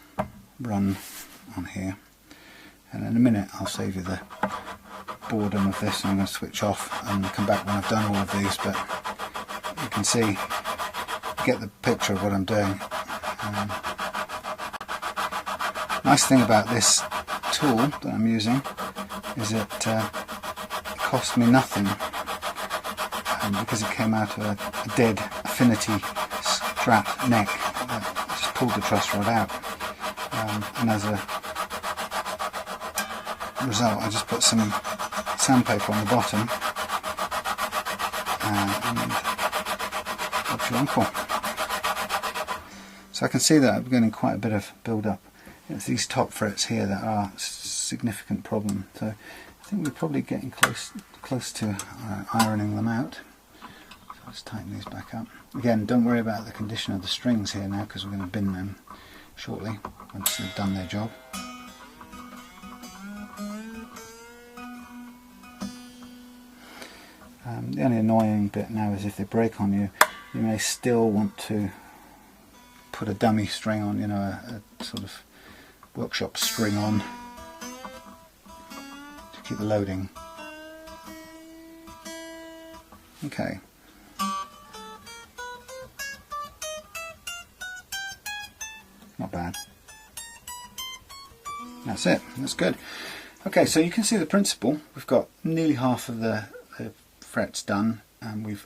run on here. And in a minute I'll save you the boredom of this, and I'm going to switch off and come back when I've done all of these, but you can see, get the picture of what I'm doing. Nice thing about this tool that I'm using is it cost me nothing, because it came out of a dead affinity strap neck. I just pulled the truss rod out, and as a result I just put some sandpaper on the bottom, and that's your uncle. So I can see that I'm getting quite a bit of build-up. It's these top frets here that are a significant problem. So I think we're probably getting close to ironing them out. So let's tighten these back up. Again, don't worry about the condition of the strings here now, because we're going to bin them shortly once they've done their job. The only annoying bit now is if they break on you, you may still want to put a dummy string on, you know, a sort of workshop string on to keep the loading. Okay. Not bad. That's it. That's good. Okay, so you can see the principle. We've got nearly half of the frets done, and we've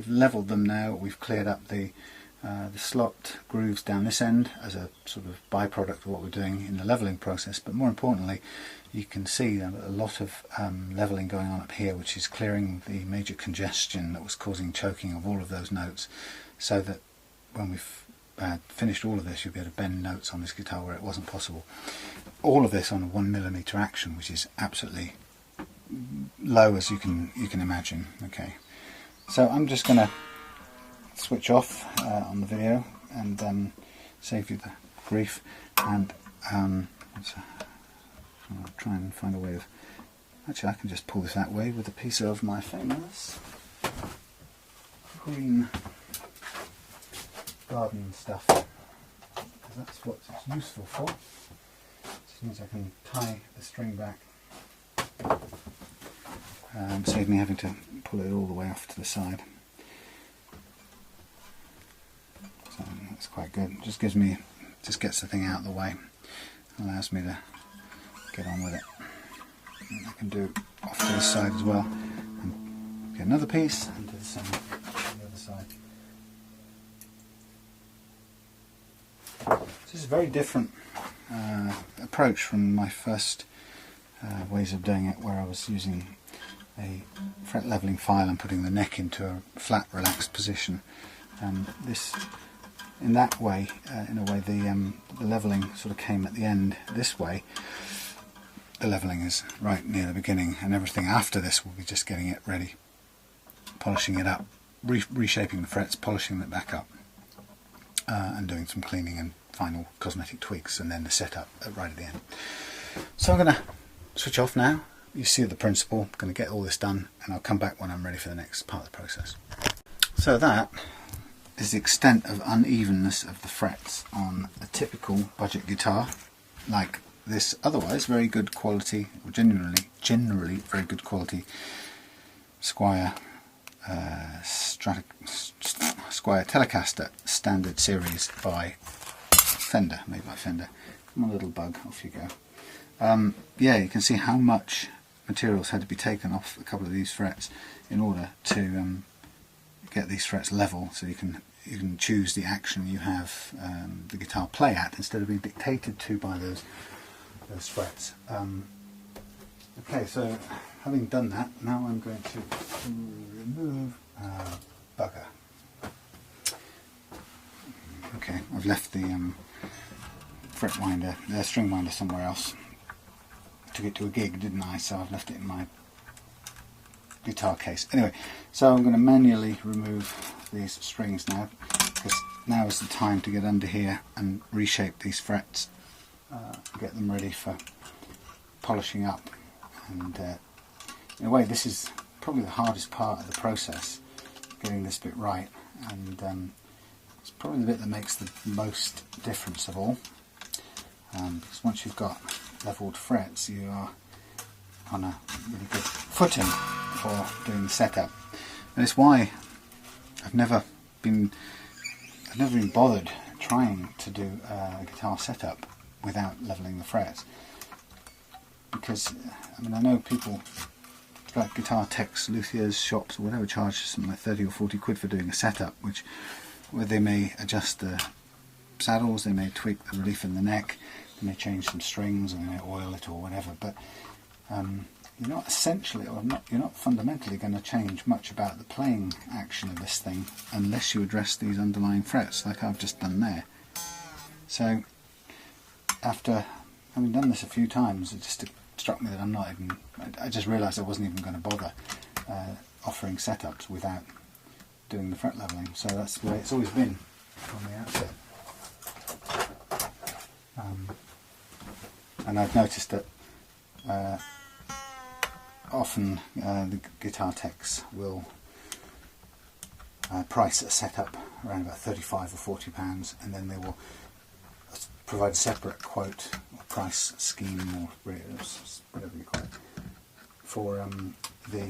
leveled them now. We've cleared up the slot grooves down this end as a sort of byproduct of what we're doing in the leveling process, but more importantly you can see a lot of leveling going on up here, which is clearing the major congestion that was causing choking of all of those notes, so that when we've finished all of this you'll be able to bend notes on this guitar where it wasn't possible. All of this on a 1mm action, which is absolutely low as you can imagine. Okay, so I'm just going to switch off on the video and save you the grief, and I'll try and find a way of, actually I can just pull this that way with a piece of my famous green garden stuff, because that's what it's useful for. As soon as I can tie the string back, save me having to pull it all the way off to the side. So that's quite good. It just gives me just gets the thing out of the way, allows me to get on with it. And I can do off to this side as well, and get another piece and do the same on the other side. So this is a very different approach from my first ways of doing it, where I was using a fret leveling file and putting the neck into a flat, relaxed position. This, in that way, in a way, the leveling sort of came at the end. This way, the leveling is right near the beginning, and everything after this will be just getting it ready, polishing it up, reshaping the frets, polishing it back up, and doing some cleaning and final cosmetic tweaks, and then the setup right at the end. So I'm going to switch off now. You see the principle. I'm going to get all this done, and I'll come back when I'm ready for the next part of the process. So that is the extent of unevenness of the frets on a typical budget guitar like this otherwise very good quality, or generally very good quality Squier Telecaster Standard Series by Fender, made by Fender. Come on, little bug, off you go. Yeah, you can see how much materials had to be taken off a couple of these frets in order to get these frets level, so you can choose the action you have the guitar play at instead of being dictated to by those frets. Okay, so having done that, now I'm going to remove bugger. Okay, I've left the fret winder, the string winder somewhere else. Took it to a gig, didn't I? So I've left it in my guitar case. Anyway, so I'm going to manually remove these strings now, because now is the time to get under here and reshape these frets, get them ready for polishing up. And in a way, this is probably the hardest part of the process, getting this bit right, and it's probably the bit that makes the most difference of all, because once you've got leveled frets, you are on a really good footing for doing the setup. And it's why I've never been bothered trying to do a guitar setup without leveling the frets, because I mean, I know people like guitar techs, luthiers, shops, or whatever, charge something like 30 or 40 quid for doing a setup, where they may adjust the saddles, they may tweak the relief in the neck, they may change some strings, and they may oil it or whatever, but you're not essentially, or you're not fundamentally going to change much about the playing action of this thing unless you address these underlying frets, like I've just done there. So after having done this a few times, it just struck me that I just realised I wasn't even going to bother offering setups without doing the fret leveling. So that's the way it's always been from the outset. And I've noticed that often the guitar techs will price a setup around about £35 or £40, and then they will provide a separate quote or price scheme, or whatever you call it, for the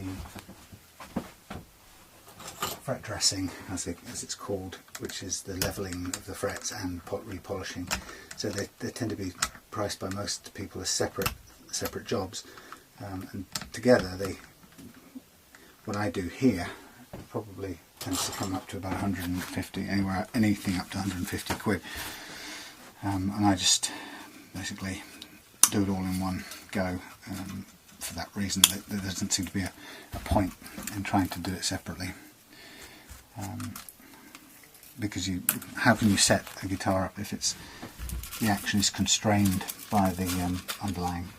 fret dressing, as it's called, which is the leveling of the frets and repolishing. So they tend to be priced by most people as separate jobs, and together what I do here probably tends to come up to about 150, anything up to 150 quid, and I just basically do it all in one go. For that reason, there doesn't seem to be a point in trying to do it separately. Because how can you set a guitar up if the action is constrained by the underlying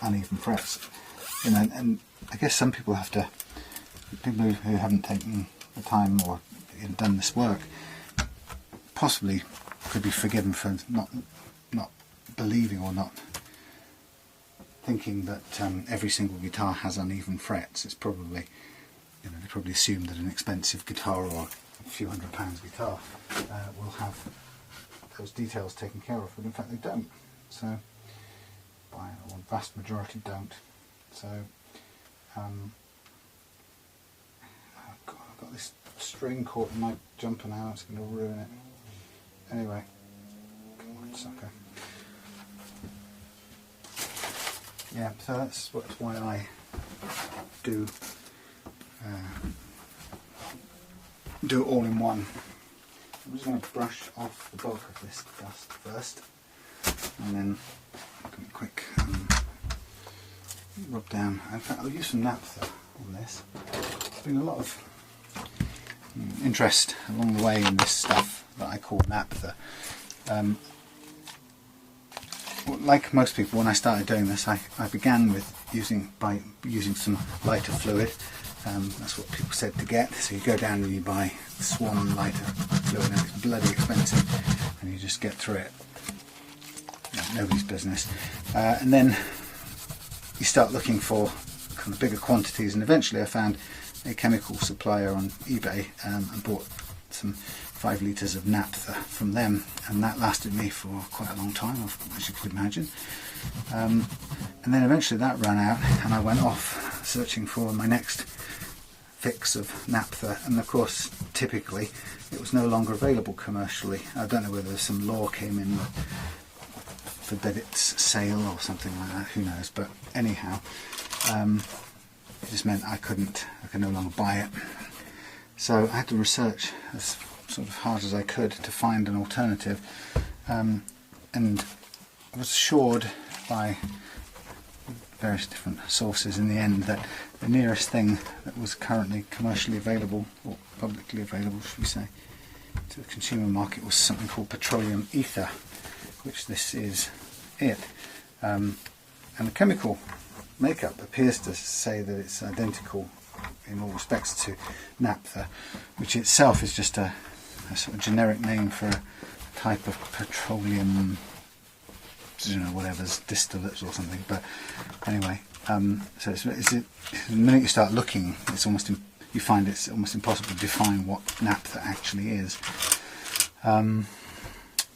uneven frets? And I guess some people people who haven't taken the time or done this work possibly could be forgiven for not believing or not thinking that every single guitar has uneven frets. It's probably, they probably assume that an expensive guitar or a few £100 guitar will have those details taken care of, but in fact they don't. So, or the vast majority don't. So, I've got this string caught in my jumper now. It's going to ruin it. Anyway, come on, sucker. Yeah, so that's why I do it all in one. I'm just going to brush off the bulk of this dust first, and then give it a quick rub down. In fact, I'll use some naphtha on this. There's been a lot of interest along the way in this stuff that I call naphtha. Like most people, when I started doing this, I began with using some lighter fluid. That's what people said to get. So you go down and you buy Swan lighter fluid, and it's bloody expensive, and you just get through it. Nobody's business. And then you start looking for kind of bigger quantities, and eventually I found a chemical supplier on eBay and bought some 5 litres of naphtha from them, and that lasted me for quite a long time, as you could imagine. And then eventually that ran out, and I went off searching for my next fix of naphtha, and of course typically it was no longer available commercially. I don't know whether some law came in that forbid its sale or something like that, who knows, but anyhow, it just meant I could no longer buy it. So I had to research as sort of hard as I could to find an alternative, and I was assured by various different sources in the end that the nearest thing that was currently commercially available, or publicly available should we say, to the consumer market was something called petroleum ether, which this is it. And the chemical makeup appears to say that it's identical in all respects to naphtha, which itself is just a sort of generic name for a type of petroleum, you know, whatever's distillates or something. But anyway, so the minute you start looking, you find it's almost impossible to define what naphtha actually is.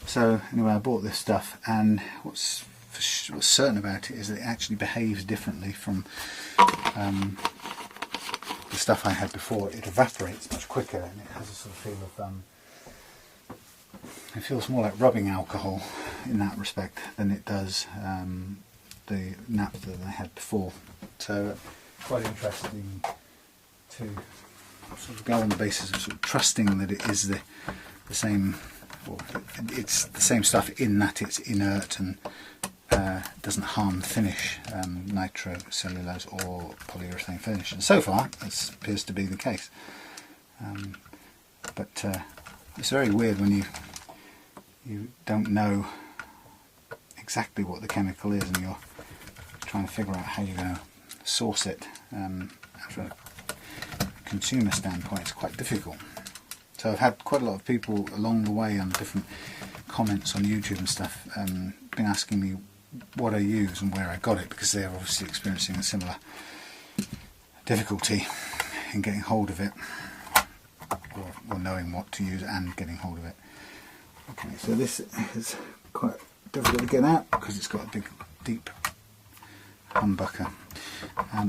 So anyway, I bought this stuff, and what's certain about it is that it actually behaves differently from the stuff I had before. It evaporates much quicker, and it has a sort of feel of it feels more like rubbing alcohol in that respect than it does the naphtha that I had before. So quite interesting to sort of go on the basis of sort of trusting that it is the same, or it's the same stuff in that it's inert and doesn't harm the finish, nitrocellulose or polyurethane finish. And so far, this appears to be the case. But it's very weird when you don't know exactly what the chemical is, and you're trying to figure out how you're going to source it. From a consumer standpoint, it's quite difficult. So I've had quite a lot of people along the way on different comments on YouTube and stuff been asking me what I use and where I got it, because they're obviously experiencing a similar difficulty in getting hold of it, or knowing what to use and getting hold of it. Okay, so this is quite difficult to get out because it's got a big, deep humbucker.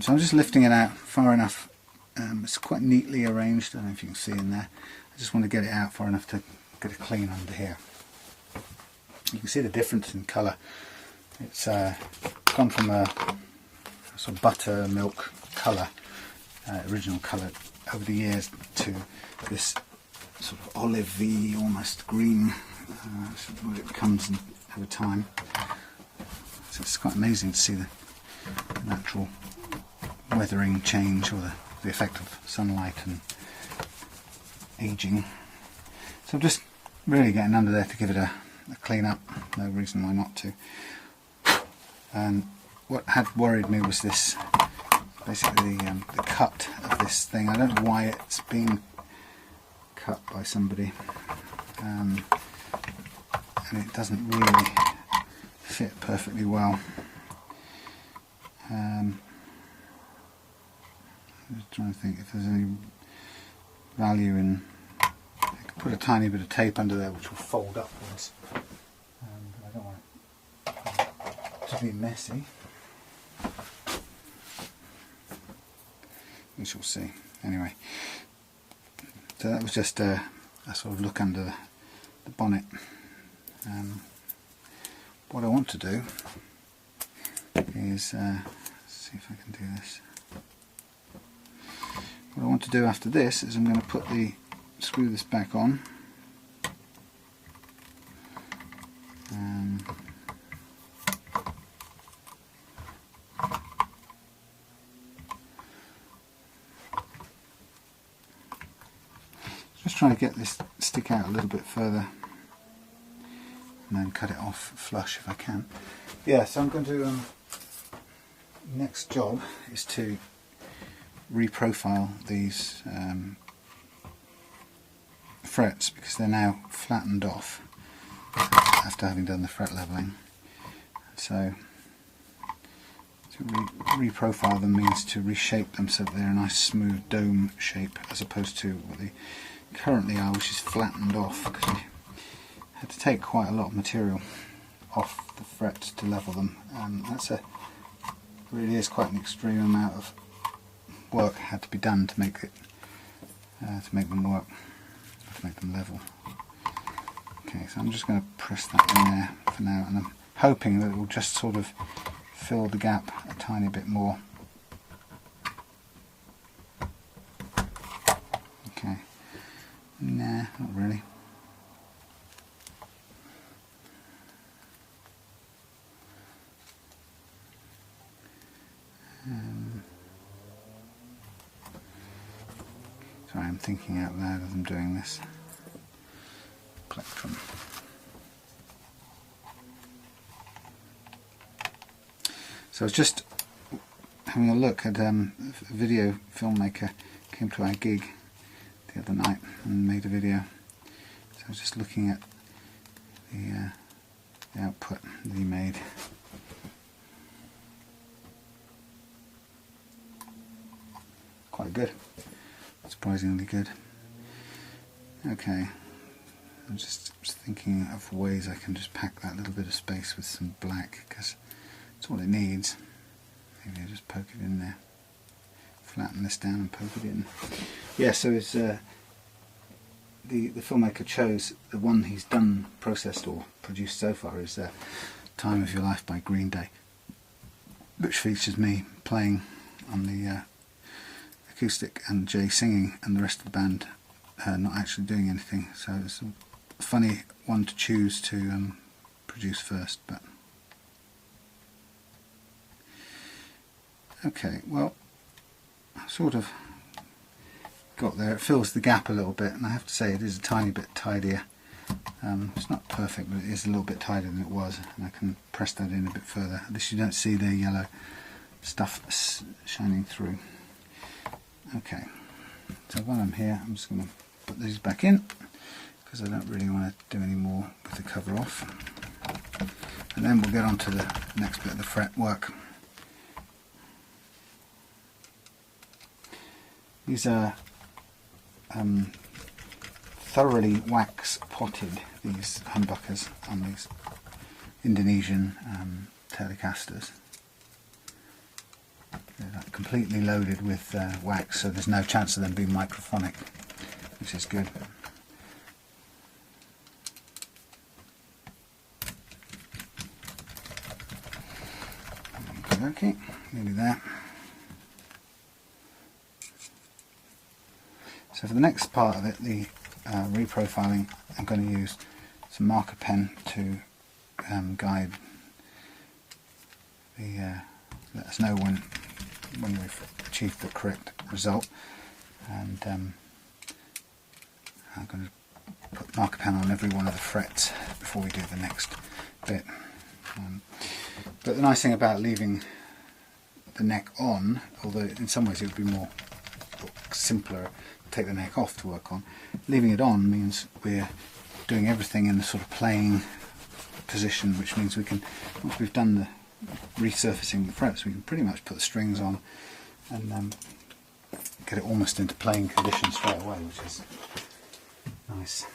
So I'm just lifting it out far enough. It's quite neatly arranged. I don't know if you can see in there. I just want to get it out far enough to get it clean under here. You can see the difference in colour. It's gone from a sort of buttermilk colour, original colour, over the years to this sort of olivey, almost green, what it becomes over time. So it's quite amazing to see the natural weathering change, or the effect of sunlight and aging. So I'm just really getting under there to give it a clean up. No reason why not to. And what had worried me was this, basically the cut of this thing. I don't know why it's been cut by somebody, and it doesn't really fit perfectly well. I'm just trying to think if there's any value in. I could put a tiny bit of tape under there which will fold upwards. I don't want it to be messy. We shall see. Anyway, so that was just a sort of look under the bonnet. what I want to do is, let's see if I can do this. What I want to do after this is I'm going to screw this back on. Just trying to get this stick out a little bit further and then cut it off flush if I can. Yeah, so I'm going to, next job is to reprofile these frets because they're now flattened off after having done the fret leveling. So to reprofile them means to reshape them so that they're a nice smooth dome shape as opposed to what they currently are, which is flattened off, because we had to take quite a lot of material off the frets to level them. Really is quite an extreme amount of work had to be done to make them work, to make them level. Okay, so I'm just going to press that in there for now, and I'm hoping that it will just sort of fill the gap a tiny bit more. Okay, nah, not really. Sorry, I'm thinking out loud as I'm doing this. Plectrum. So I was just having a look at a video filmmaker came to our gig the other night and made a video. So I was just looking at the output that he made. Quite good, surprisingly good. Okay, I'm just thinking of ways I can just pack that little bit of space with some black, because that's all it needs. Maybe I'll just poke it in there, flatten this down and poke it in. Yeah, so it's the filmmaker chose the one he's done, processed or produced so far is Time of Your Life by Green Day, which features me playing on the acoustic and Jay singing and the rest of the band not actually doing anything. So it's a funny one to choose to produce first. But okay, well, I sort of got there. It fills the gap a little bit, and I have to say it is a tiny bit tidier. It's not perfect, but it is a little bit tidier than it was, and I can press that in a bit further. At least you don't see the yellow stuff shining through. Okay, so while I'm here, I'm just going to put these back in because I don't really want to do any more with the cover off, and then we'll get on to the next bit of the fret work. These are thoroughly wax potted, these humbuckers on these Indonesian Telecasters. They're like completely loaded with wax, so there's no chance of them being microphonic, which is good. Okay, nearly there. So for the next part of it, the reprofiling, I'm going to use some marker pen to guide the let us know when we've achieved the correct result, and I'm going to put marker pen on every one of the frets before we do the next bit. But the nice thing about leaving the neck on, although in some ways it would be more simpler to take the neck off to work on, leaving it on means we're doing everything in the sort of playing position, which means we can, once we've done the resurfacing the frets, we can pretty much put the strings on and get it almost into playing condition straight away, which is nice.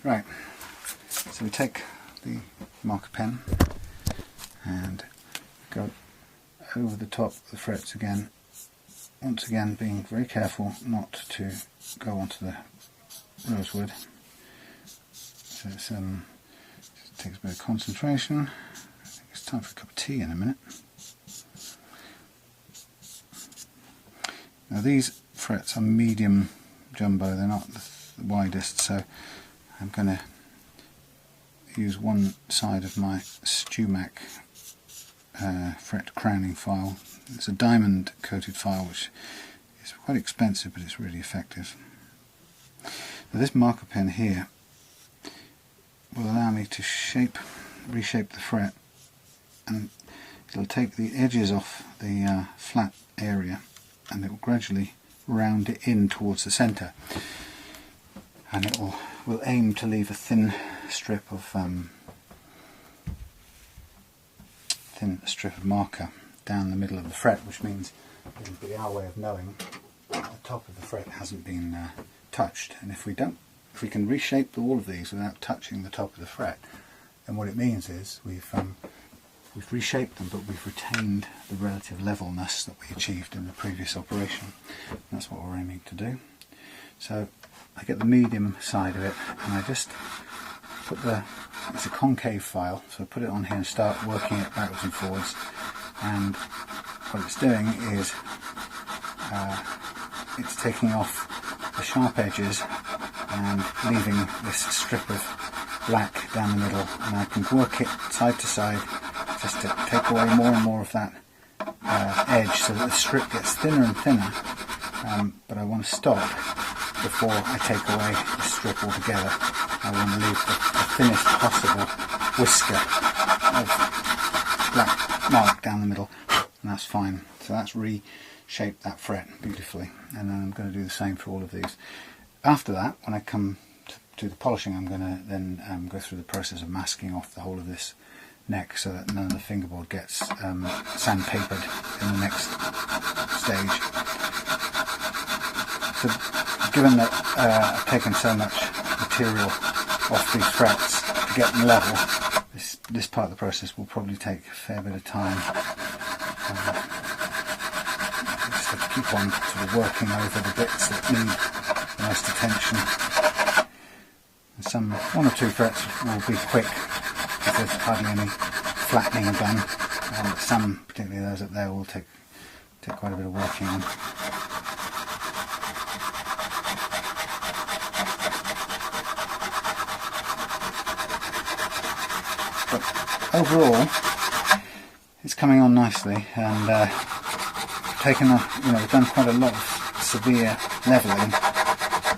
Right, so we take the marker pen and go over the top of the frets again, once again being very careful not to go onto the rosewood. So it's takes a bit of concentration. I think it's time for a cup of tea in a minute. Now these frets are medium jumbo, they're not the widest, so I'm going to use one side of my Stumac fret crowning file. It's a diamond coated file which is quite expensive, but it's really effective. Now this marker pen here will allow me to reshape the fret, and it'll take the edges off the flat area and it will gradually round it in towards the centre, and it will aim to leave a thin strip of marker down the middle of the fret, which means it'll be our way of knowing that the top of the fret hasn't been touched. And if we can reshape all of these without touching the top of the fret, then what it means is we've reshaped them, but we've retained the relative levelness that we achieved in the previous operation. And that's what we're aiming to do. So I get the medium side of it, and I just put it's a concave file, so I put it on here and start working it backwards and forwards. And what it's doing is it's taking off the sharp edges and leaving this strip of black down the middle, and I can work it side to side just to take away more and more of that edge, so that the strip gets thinner and thinner, but I want to stop before I take away the strip altogether. I want to leave the thinnest possible whisker of black mark down the middle, and that's fine. So that's reshaped that fret beautifully, and then I'm going to do the same for all of these. After that, when I come to do the polishing, I'm going to then go through the process of masking off the whole of this neck so that none of the fingerboard gets sandpapered in the next stage. So, given that I've taken so much material off these frets to get them level, this part of the process will probably take a fair bit of time. Just have to keep on sort of working over the bits that need the most attention. And one or two frets will be quick because there's hardly any flattening done, and some, particularly those up there, will take quite a bit of working on. Overall, it's coming on nicely, and we've done quite a lot of severe levelling,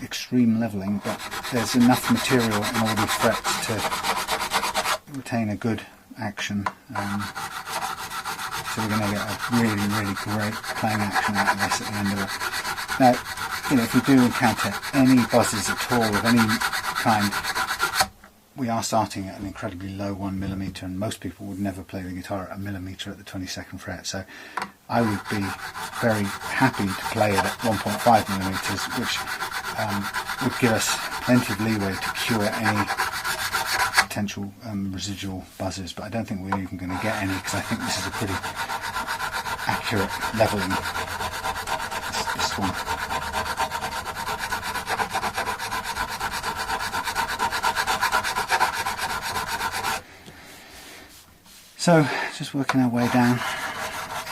extreme levelling, but there's enough material in all these frets to retain a good action, so we're going to get a really, really great playing action out of this at the end of it. Now, if we do encounter any buzzes at all of any kind, we are starting at an incredibly low 1mm, and most people would never play the guitar at 1mm at the 22nd fret, so I would be very happy to play it at 1.5mm, which would give us plenty of leeway to cure any potential residual buzzes, but I don't think we're even going to get any, because I think this is a pretty accurate levelling, this one. So, just working our way down,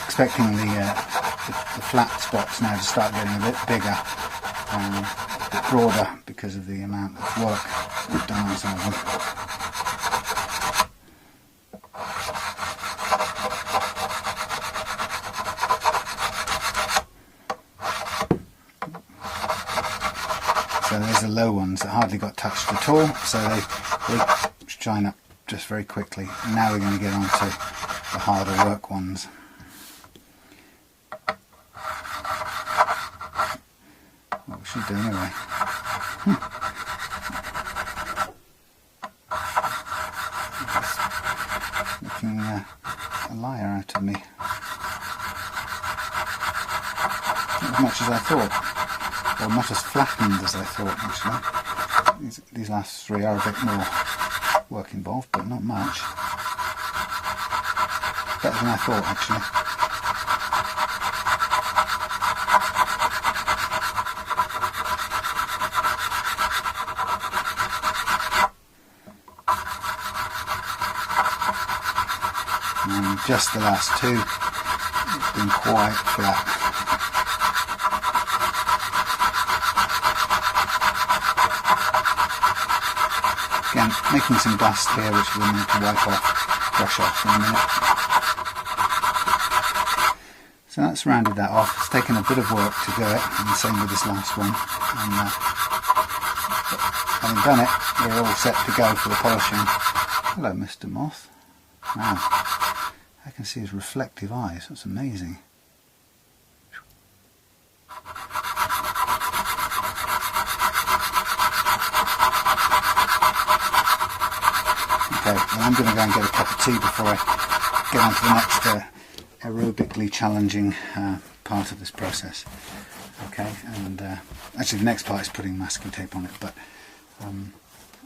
expecting the flat spots now to start getting a bit bigger and a bit broader because of the amount of work we've done on some of them. So there's the low ones that hardly got touched at all, so they shine up just very quickly. And now we're going to get on to the harder work ones. What we should do anyway. Making a liar out of me. Not as much as I thought, or not as flattened as I thought actually. These last three are a bit more work involved, but not much. Better than I thought actually. just the last two. It's been quite flat. Again, making some dust here which we'll need to wipe off, brush off in a minute. So that's rounded that off. It's taken a bit of work to do it, and the same with this last one. And having done it, we're all set to go for the polishing. Hello, Mr. Moth. Wow, I can see his reflective eyes. That's amazing. Okay, well, I'm going to go and get a cup of tea before I get on to the next aerobically challenging part of this process. Okay, and actually the next part is putting masking tape on it, but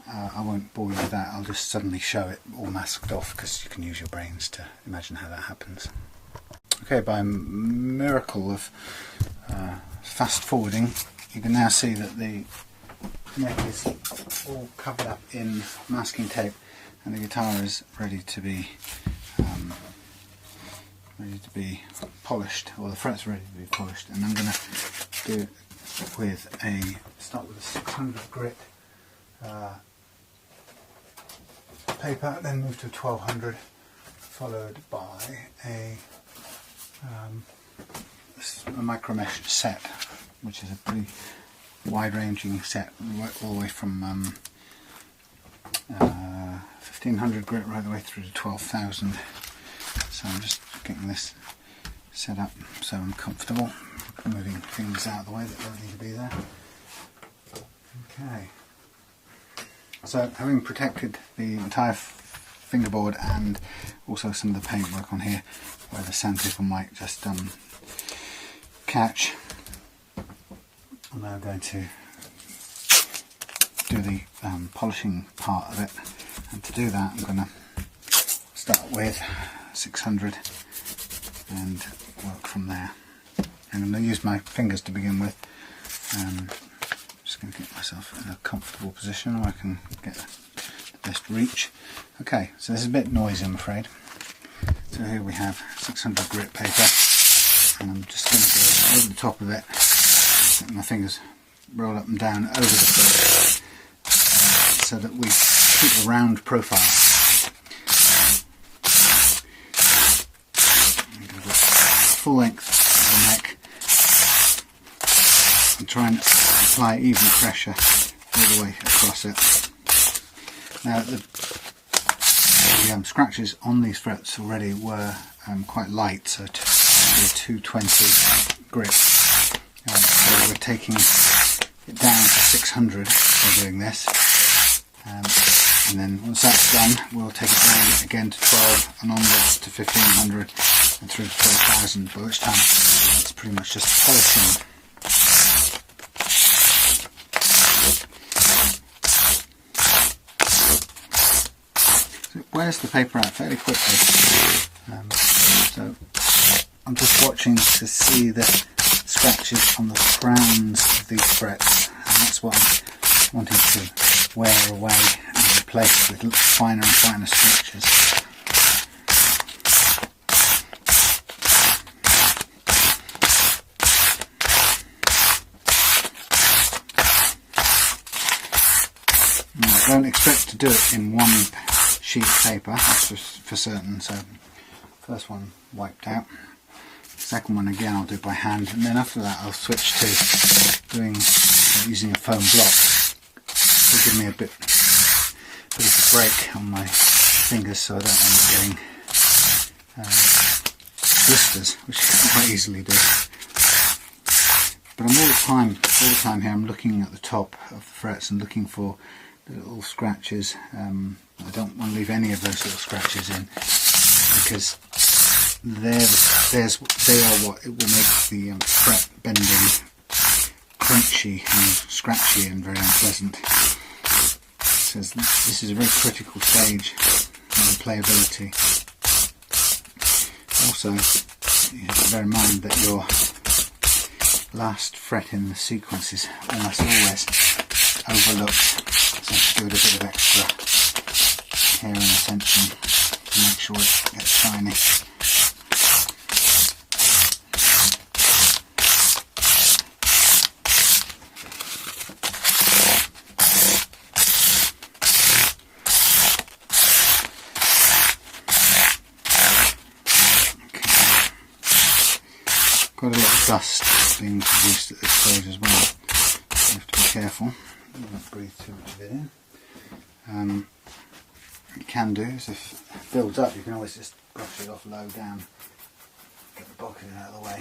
I won't bore you with that. I'll just suddenly show it all masked off, because you can use your brains to imagine how that happens. Okay, by a miracle of fast forwarding, you can now see that the neck is all covered up in masking tape, and the guitar is ready to be polished, or the frets are ready to be polished. And I'm going to do it with start with a 600 grit paper, then move to 1200, followed by a micro-mesh set, which is a pretty wide-ranging set, all the way from 1500 grit right the way through to 12,000. So I'm just getting this set up so I'm comfortable, moving things out of the way that don't need to be there. Okay, so having protected the entire fingerboard and also some of the paintwork on here where the sandpaper might just catch, I'm now going to do the polishing part of it, and to do that I'm going to start with 600 and work from there. And I'm going to use my fingers to begin with. I'm just going to get myself in a comfortable position where I can get the best reach. Okay, so this is a bit noisy, I'm afraid. So here we have 600 grit paper, and I'm just going to go over the top of it, let my fingers roll up and down over the fret, so that we keep a round profile. Full length of the neck, and try and apply even pressure all the way across it. Now the scratches on these frets already were quite light, so 220 grit. So we're taking it down to 600 by doing this, and then once that's done we'll take it down again to 12 and onwards to 1500 and through to 12,000, by which time it's pretty much just polishing. So it wears the paper out fairly quickly, so I'm just watching to see the scratches on the crowns of these frets, and that's what I'm wanting to wear away and replace with finer and finer scratches. I don't expect to do it in one sheet of paper, that's just for certain. So first one wiped out, second one again I'll do it by hand, and then after that I'll switch to using a foam block. It'll give me a bit of a break on my fingers so I don't end up getting blisters, which I can quite easily do. But I'm all the time here I'm looking at the top of the frets and looking for the little scratches. I don't want to leave any of those little scratches in, because they are what it will make the fret bending crunchy and scratchy and very unpleasant. So this is a very critical stage of the playability. Also, you have to bear in mind that your last fret in the sequence is almost always overlooked. So give it a bit of extra care and attention to make sure it gets shiny. Quite a lot of dust being produced at this stage as well. You have to be careful, don't breathe too much of it in. What you can do is if it builds up, you can always just brush it off low down, get the bucket out of the way.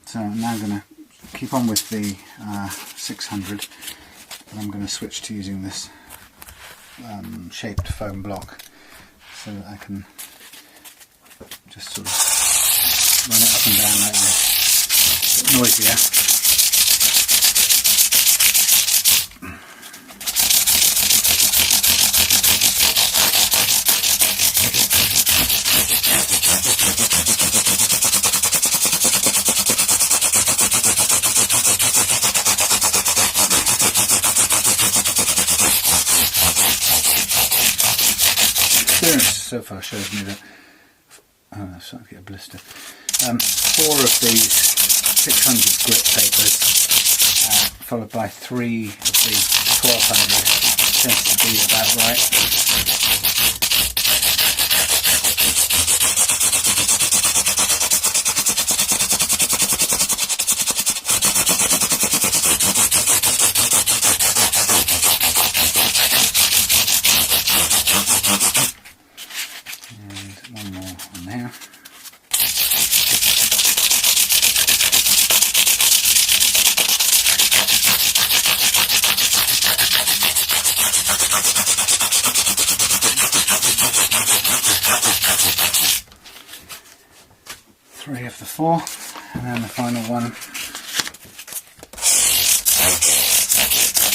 So I'm now going to keep on with the 600, but I'm going to switch to using this shaped foam block so that I can just sort of run it up and down like this. A bit noisier. So far shows me that, oh, I'm starting to get a blister. 4 of these 600 grit papers, followed by 3 of the 1200, tends to be about right. One more on there. Three of the 4, and then the final one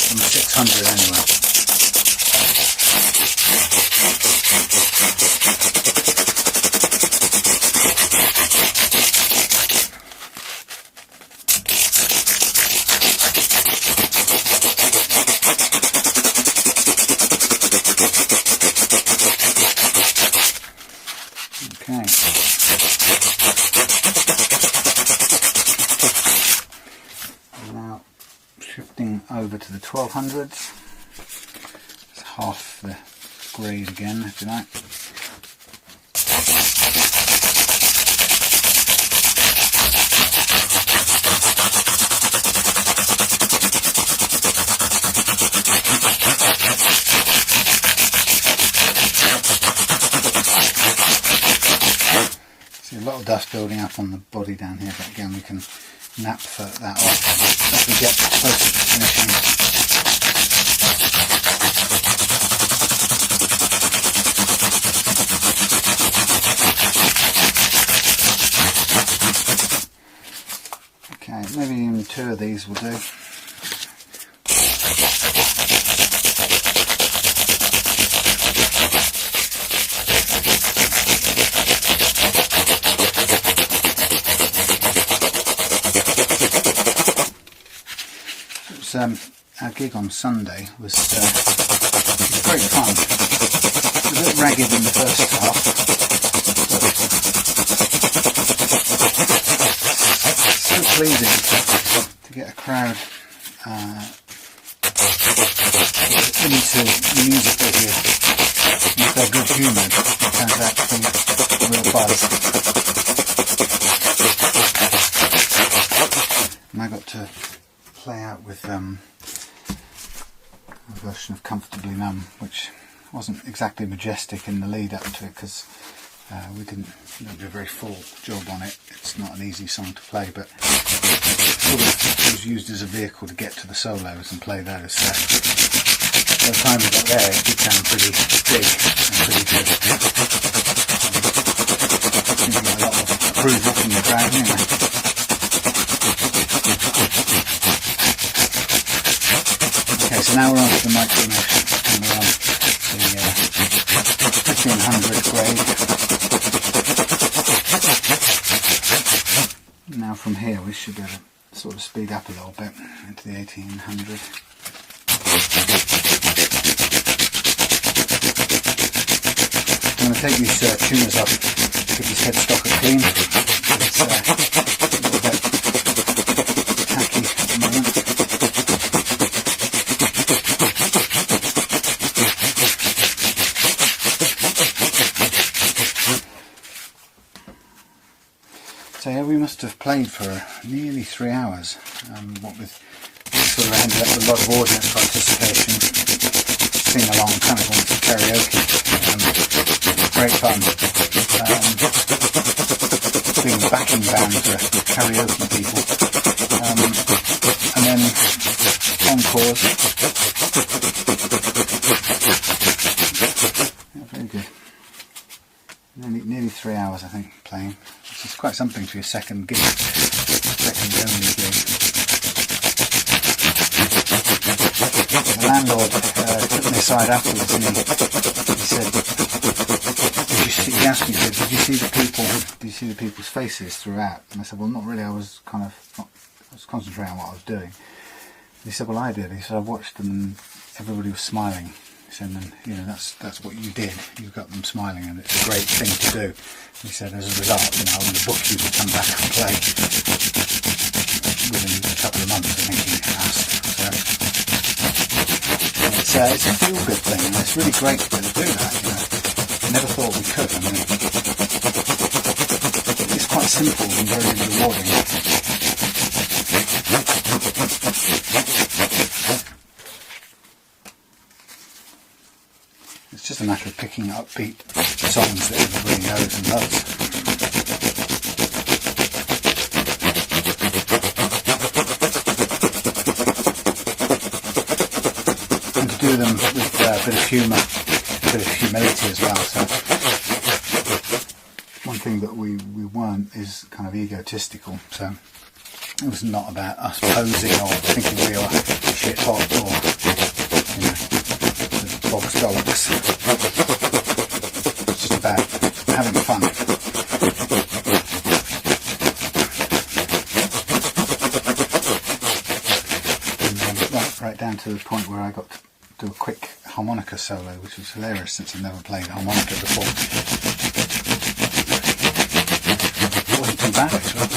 from 600 anyway. Okay. Now shifting over to the 1200s. It's half the grade again, if you like. See a lot of dust building up on the body down here, but again we can naphtha that off as we get closer to finishing. Okay, maybe even 2 of these will do. Our gig on Sunday was great fun. It was a bit ragged in the first half, so pleasing to get a crowd into the music video with their good humour. It turns out to be a real buzz. And I got to play out with a version of Comfortably Numb, which wasn't exactly majestic in the lead up to it because we didn't do a very full job on it. It's not an easy song to play, but it sort of was used as a vehicle to get to the solos and play those. So by the time we got there, it did sound pretty big and pretty good. Seemed to get a lot of approval from the crowd anyway. Okay, so now we're on to the micro mesh, and we're on the 1500 grade. Now from here we should be able to sort of speed up a little bit into the 1800. I'm going to take these tuners off to give this headstock a clean. It's a little bit tacky at the moment. So yeah, we must have played for nearly 3 hours. What with sort of ended up with a lot of audience participation, sing along, kind of almost karaoke. Great fun. Being a backing band for karaoke people. And then encores. Yeah, very good. Nearly 3 hours, I think, playing. Which is quite something for your second gig. Second only gig. The landlord took me aside afterwards and he said, he asked me, did you see the people? Did you see the people's faces throughout? And I said, well, not really. I was concentrating on what I was doing. And he said, well, I did. He said, I watched them and everybody was smiling. He said, and you know, that's what you did. You got them smiling, and it's a great thing to do. He said, as a result, you know, I want to book you to come back and play within a couple of months. I think he asked. So it's a feel-good thing, and it's really great to be able to do that. You know, I never thought we could. I mean, it's quite simple and very rewarding. It's just a matter of picking up upbeat songs that everybody knows and loves. And to do them with a bit of humour, a bit of humility as well. So one thing that we weren't is kind of egotistical. So it was not about us posing or thinking we were shit hot or, you know, box dollars. It's just about having fun. And right down to the point where I got to do a quick harmonica solo, which was hilarious since I've never played harmonica before. It wasn't too bad actually.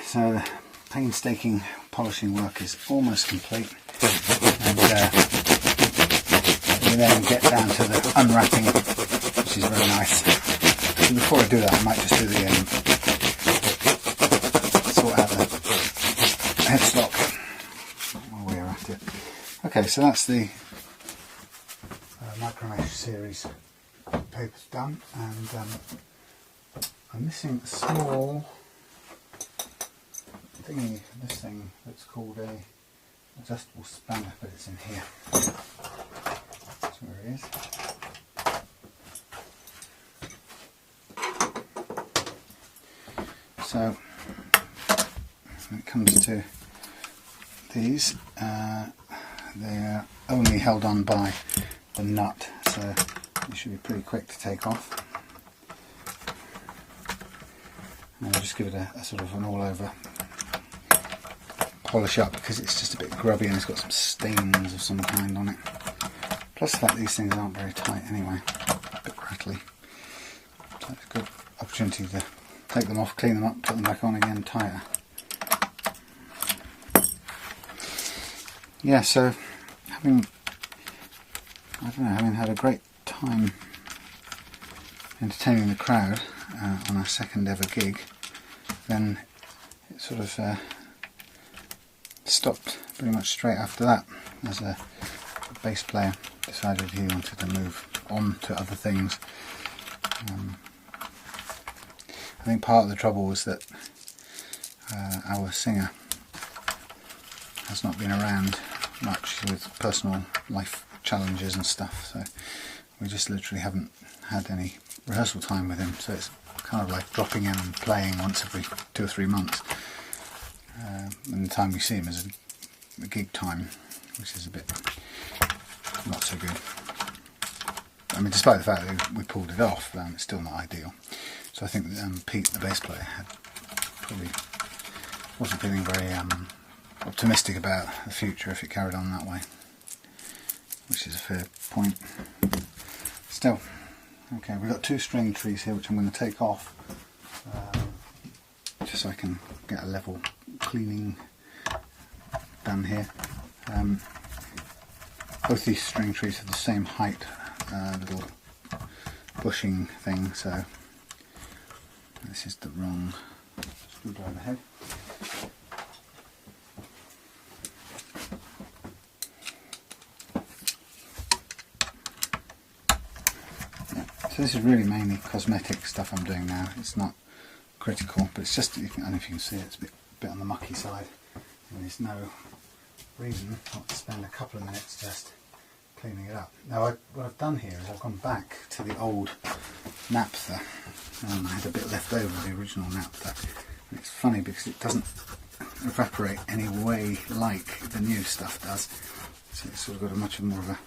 So the painstaking polishing work is almost complete, and we then get down to the unwrapping, which is very nice. So before I do that, I might just do the sort out the headstock while we're at it. Okay, so that's the Micromesh series papers done, and I'm missing a small thingy, this thing that's called a adjustable spanner, but it's in here. That's where it is. So when it comes to these, they are only held on by the nut, so they should be pretty quick to take off. And I'll just give it a sort of an all over polish up, because it's just a bit grubby and it's got some stains of some kind on it. Plus the fact these things aren't very tight anyway, a bit crackly. So it's a good opportunity to take them off, clean them up, put them back on again tighter. Yeah, so having had a great time entertaining the crowd on our second ever gig, then it sort of stopped pretty much straight after that, as a bass player decided he wanted to move on to other things. I think part of the trouble was that our singer has not been around much with personal life challenges and stuff, so we just literally haven't had any rehearsal time with him, so it's kind of like dropping in and playing once every 2 or 3 months. And the time we see him is a gig time, which is a bit not so good. I mean, despite the fact that we pulled it off, it's still not ideal. So I think Pete, the bass player, probably wasn't feeling very optimistic about the future if it carried on that way, which is a fair point. Still, okay, we've got 2 string trees here which I'm going to take off, just so I can get a level cleaning done here. both these string trees are the same height, little bushing thing, so this is the wrong screwdriver head. So this is really mainly cosmetic stuff I'm doing now. It's not critical, but it's just, I don't know if you can see it, it's a bit on the mucky side, and there's no reason not to spend a couple of minutes just cleaning it up. Now what I've done here is I've gone back to the old naphtha. I had a bit left over of the original naphtha, and it's funny because it doesn't evaporate any way like the new stuff does, so it's sort of got a much more of a, I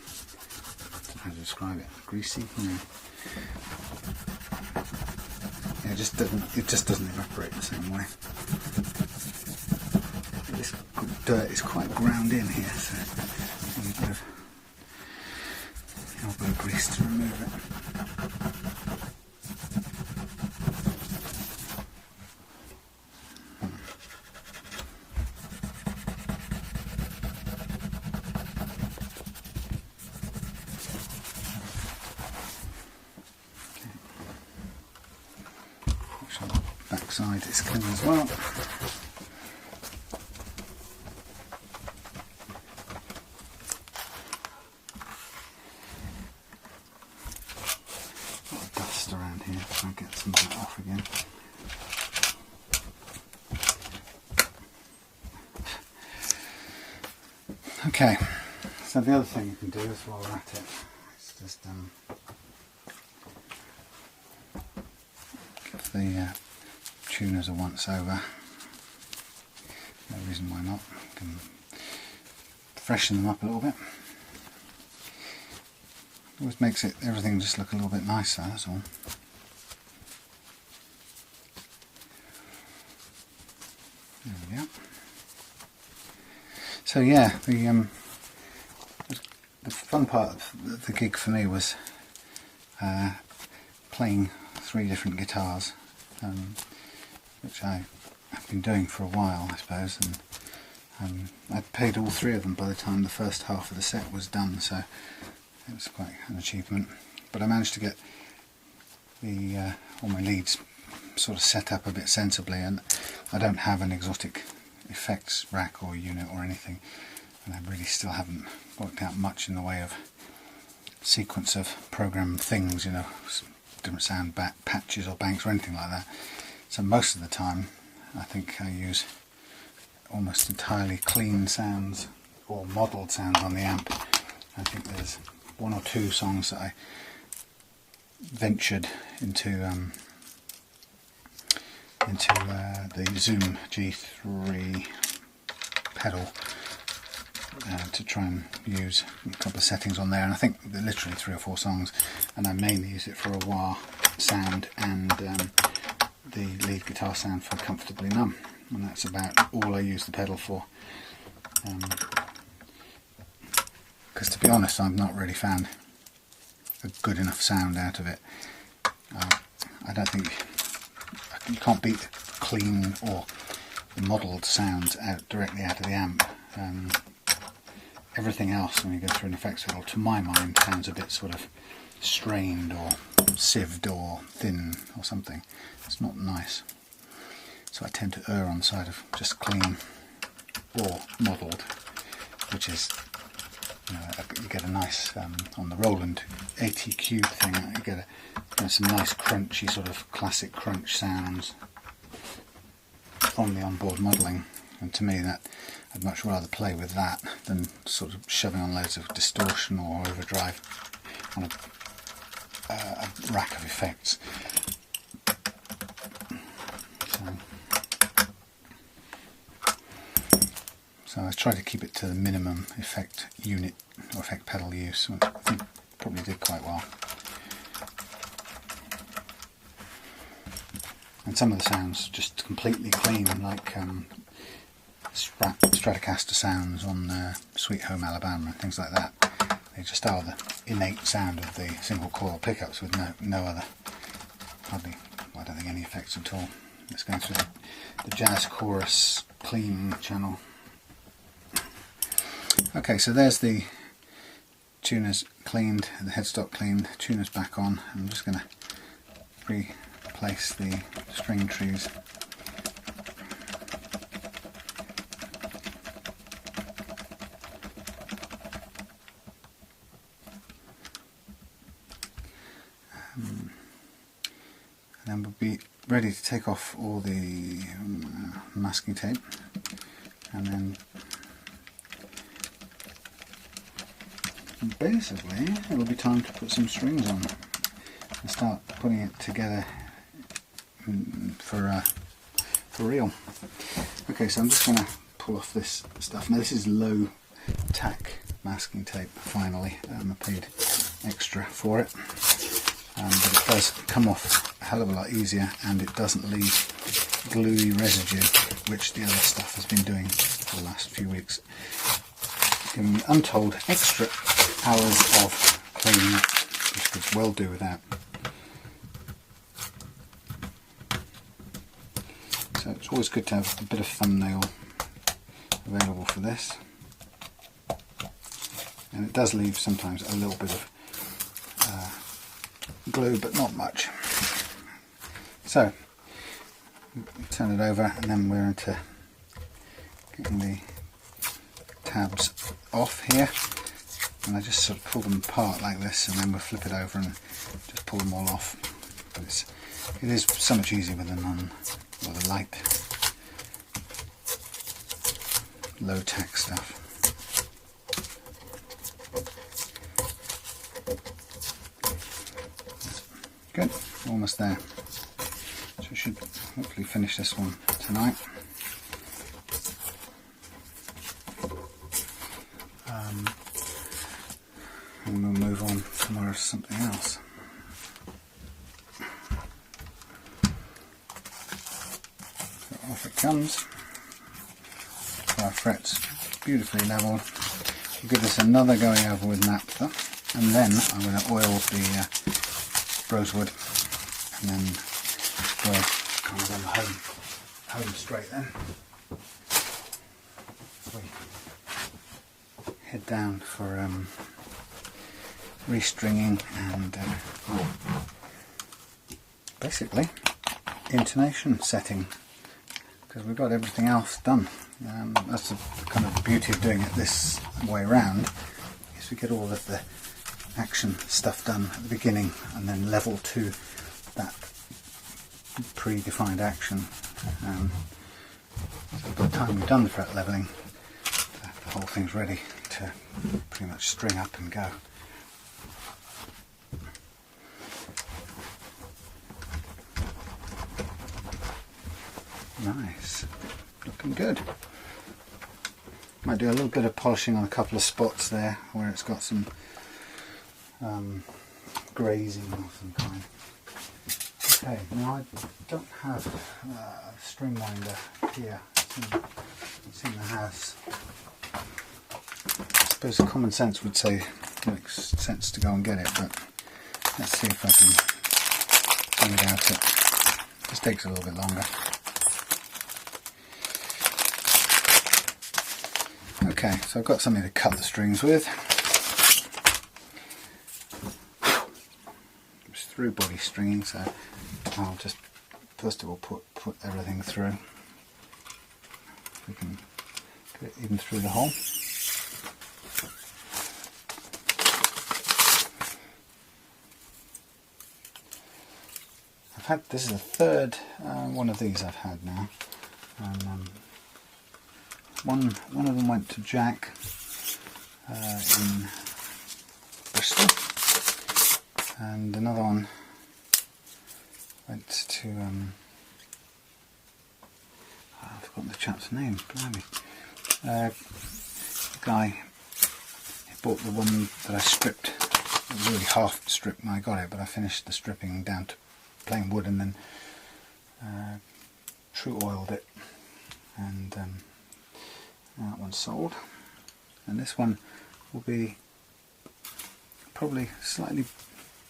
don't know how to describe it, greasy, you know. Yeah, it just doesn't evaporate the same way. This dirt is quite ground in here, so I need a bit of elbow grease to remove it. Backside is clean as well. A lot of dust around here, so I'll get some of that off again. Okay, so the other thing you can do is while we're at it, is just give the tuners a once over. No reason why not. You can freshen them up a little bit. Always makes everything just look a little bit nicer, that's all. There we go. So yeah, the fun part of the gig for me was playing 3 different guitars, which I have been doing for a while, I suppose, and I'd played all 3 of them by the time the first half of the set was done, so it was quite an achievement. But I managed to get all my leads sort of set up a bit sensibly, and I don't have an exotic effects rack or unit or anything, and I really still haven't worked out much in the way of sequence of program things, you know, different sound patches or banks or anything like that. So most of the time I think I use almost entirely clean sounds or modelled sounds on the amp. I think there's 1 or 2 songs that I ventured into the Zoom G3 pedal to try and use a couple of settings on there, and I think they're literally 3 or 4 songs, and I mainly use it for a wah sound and the lead guitar sound for Comfortably Numb, and that's about all I use the pedal for, because to be honest I've not really found a good enough sound out of it. I don't think you can't beat clean or modelled sounds directly out of the amp. Everything else when you go through an effects pedal, to my mind, sounds a bit sort of strained or sieved or thin or something. It's not nice. So I tend to err on the side of just clean or modelled, which is, you know, you get a nice, on the Roland ATQ thing, you get some nice crunchy sort of classic crunch sounds from the onboard modelling, and to me that I'd much rather play with that than sort of shoving on loads of distortion or overdrive on a rack of effects. So I try to keep it to the minimum effect unit or effect pedal use, which I think probably did quite well. And some of the sounds just completely clean, like Stratocaster sounds on Sweet Home Alabama and things like that. They just are the innate sound of the single coil pickups with no other, hardly, I don't think any effects at all. It's going through the Jazz Chorus clean channel. Okay, so there's the tuner's cleaned, the headstock cleaned, tuner's back on. I'm just going to replace the string trees. And then we'll be ready to take off all the masking tape, and then basically it'll be time to put some strings on and start putting it together for real. Okay, so I'm just going to pull off this stuff. Now this is low tack masking tape finally. I paid extra for it, but it does come off a hell of a lot easier, and it doesn't leave gluey residue, which the other stuff has been doing for the last few weeks. It's giving me untold extra hours of cleaning up, which could well do without. So it's always good to have a bit of thumbnail available for this, and it does leave sometimes a little bit of glue, but not much. So turn it over, and then we're into getting the tabs off here, and I just sort of pull them apart like this, and then we'll flip it over and just pull them all off. But it is so much easier with the light low tack stuff. Good, almost there. So we should hopefully finish this one tonight. And we'll move on tomorrow to something else. So off it comes. Our frets beautifully levelled. We'll give this another going over with naphtha, and then I'm going to oil the rosewood, and then we'll kind of go home straight then. We head down for restringing and basically intonation setting, because we've got everything else done. That's the kind of beauty of doing it this way round, is we get all of the action stuff done at the beginning, and then level to that predefined action. So by the time we've done the fret leveling, the whole thing's ready to pretty much string up and go. Nice, looking good. Might do a little bit of polishing on a couple of spots there where it's got some grazing of some kind. Okay, now I don't have a string winder here. It's in the house. I suppose common sense would say it makes sense to go and get it, but let's see if I can do without it. This takes a little bit longer. Okay, so I've got something to cut the strings with. It's through body stringing, so I'll just first of all put everything through. We can get it even through the hole. This is the third one of these I've had now. One of them went to Jack in Bristol, and another one went to I've forgotten the chap's name. Blimey. The guy bought the one that I stripped, really half stripped when I got it, but I finished the stripping down to plain wood, and then true oiled it, and that one's sold. And this one will be probably slightly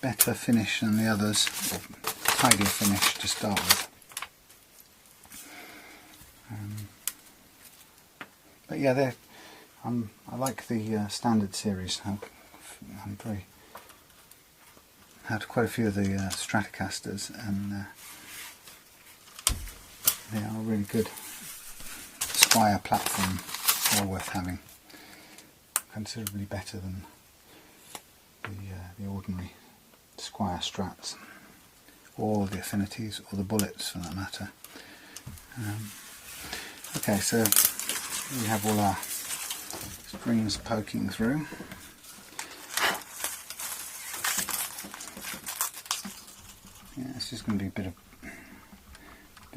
better finish than the others, or tidier finish to start with. But yeah, I like the Standard Series. I had quite a few of the Stratocasters, and they are a really good Squier platform, well worth having. Considerably better than the ordinary Squier Strats, or the Affinities, or the Bullets for that matter. Okay, so we have all our strings poking through. Yeah, it's just going to be a bit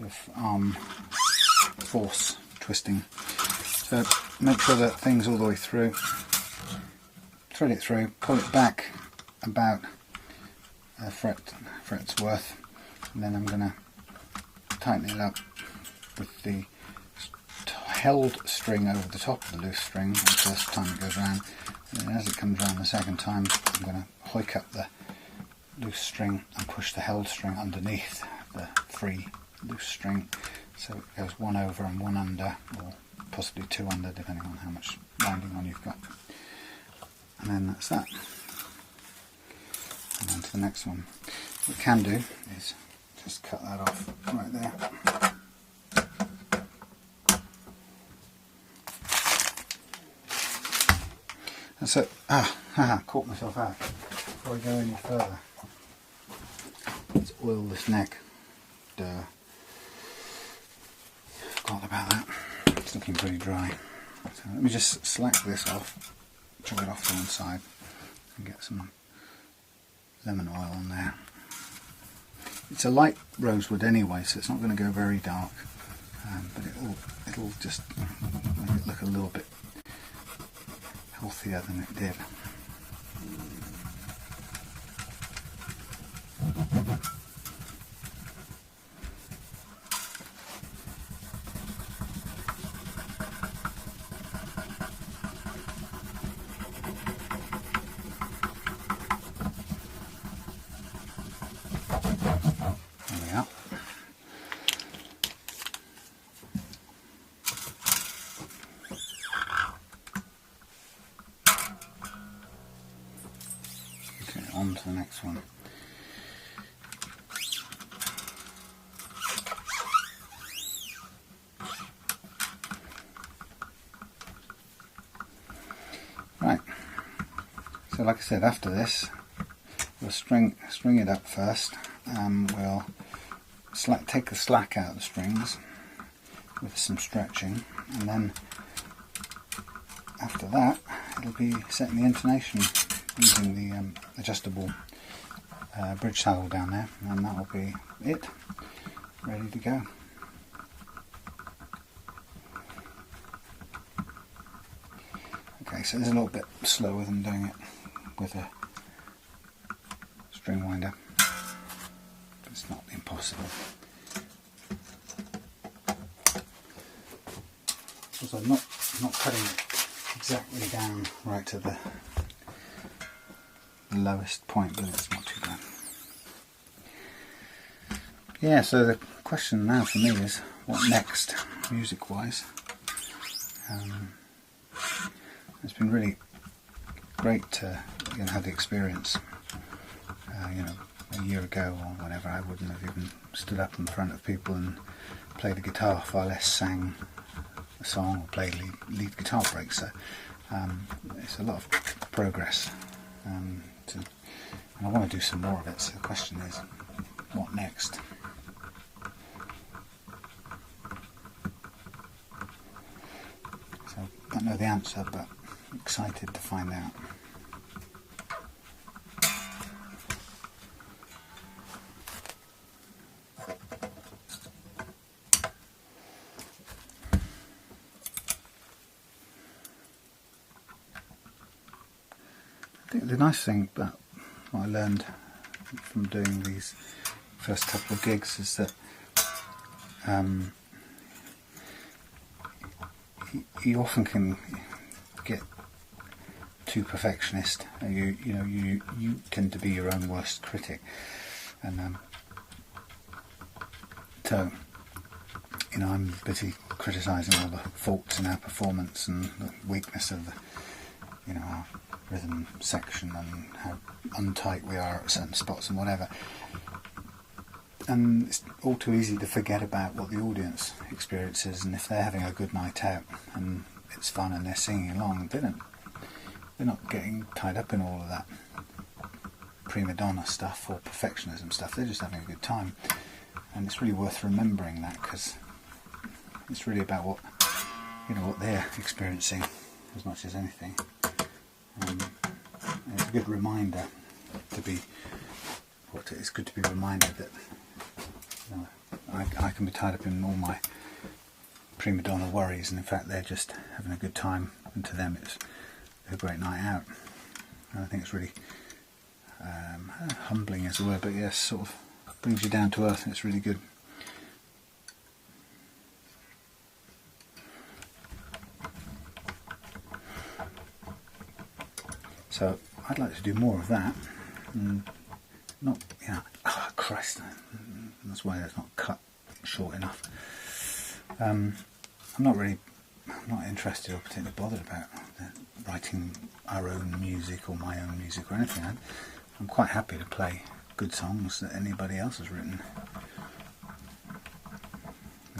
of arm force twisting. So make sure that thing's all the way through. Thread it through, pull it back about a fret's worth, and then I'm going to tighten it up with the held string over the top of the loose string the first time it goes round, and then as it comes round the second time I'm going to hoik up the loose string and push the held string underneath the free loose string, so it goes one over and one under, or possibly two under depending on how much winding on you've got. And then that's that. And on to the next one. What we can do is just cut that off right there. And so, caught myself out. Before I go any further, let's oil this neck. Duh. Forgot about that. It's looking pretty dry. So let me just slack this off, chop it off to one side, and get some lemon oil on there. It's a light rosewood anyway, so it's not going to go very dark, but it'll just make it look a little bit healthier than it did. There we are. Okay, on to the next one. Right, so like I said, after this we'll string it up first. We'll take the slack out of the strings with some stretching, and then after that it'll be setting the intonation using the adjustable bridge saddle down there, and that will be it, ready to go. Okay, so it's a little bit slower than doing it with a string winder. It's not impossible. Also, I'm not cutting it exactly down right to the lowest point, but it's not too bad. Yeah, so the question now for me is, what next, music-wise? It's been really great to have the experience. A year ago or whatever, I wouldn't have even stood up in front of people and played the guitar, far less sang a song or played lead guitar breaks. So it's a lot of progress, and I want to do some more of it. So the question is, what next? So I don't know the answer, but I'm excited to find out. I think the nice thing about what I learned from doing these first couple of gigs is that you often can get too perfectionist. You tend to be your own worst critic, and so I'm busy criticising all the faults in our performance and the weakness of our rhythm section and how untight we are at certain spots and whatever. And it's all too easy to forget about what the audience experiences, and if they're having a good night out and it's fun and they're singing along, they're not getting tied up in all of that prima donna stuff or perfectionism stuff. They're just having a good time, and it's really worth remembering that, because it's really about what they're experiencing as much as anything. And it's a good reminder to be. It's good to be reminded that I can be tied up in all my prima donna worries, and in fact they're just having a good time, and to them it's a great night out. And I think it's really humbling is the word, but yes, sort of brings you down to earth, and it's really good. So I'd like to do more of that. Not, oh Christ, that's why it's not cut short enough. I'm not interested or particularly bothered about writing our own music or my own music or anything. I'm quite happy to play good songs that anybody else has written.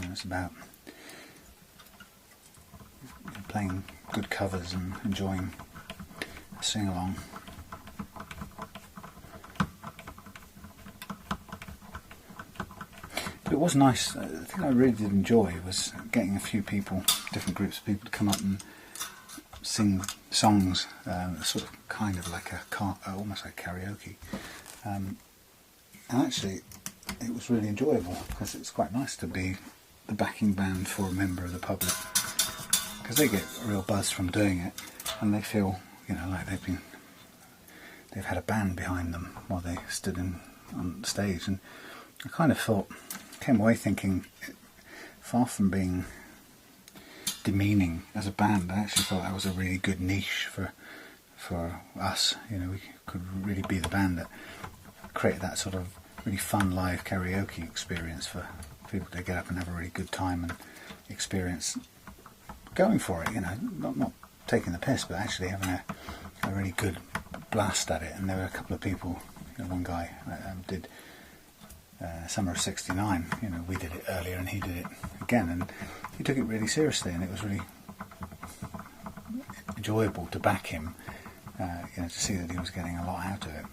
It's about playing good covers and enjoying a sing-along. It was nice. The thing I really did enjoy was getting a few people, different groups of people, to come up and sing songs, sort of kind of like almost like karaoke. And actually, it was really enjoyable, because it's quite nice to be the backing band for a member of the public, because they get a real buzz from doing it, and they feel, like they've had a band behind them while they stood on stage. And I kind of came away thinking, far from being demeaning as a band, I actually thought that was a really good niche for us. We could really be the band that created that sort of really fun live karaoke experience for people to get up and have a really good time and experience going for it, not taking the piss, but actually having a really good blast at it. And there were a couple of people, one guy did Summer of '69, we did it earlier and he did it again, and he took it really seriously, and it was really enjoyable to back him, to see that he was getting a lot out of it.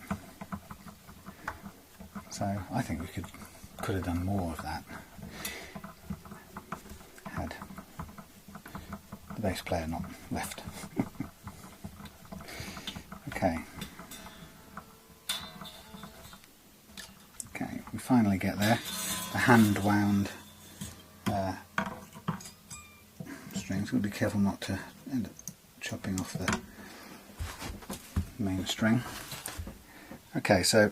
So I think we could have done more of that had the bass player not left. Okay, we finally get there. The hand wound strings. We'll be careful not to end up chopping off the main string. Okay, so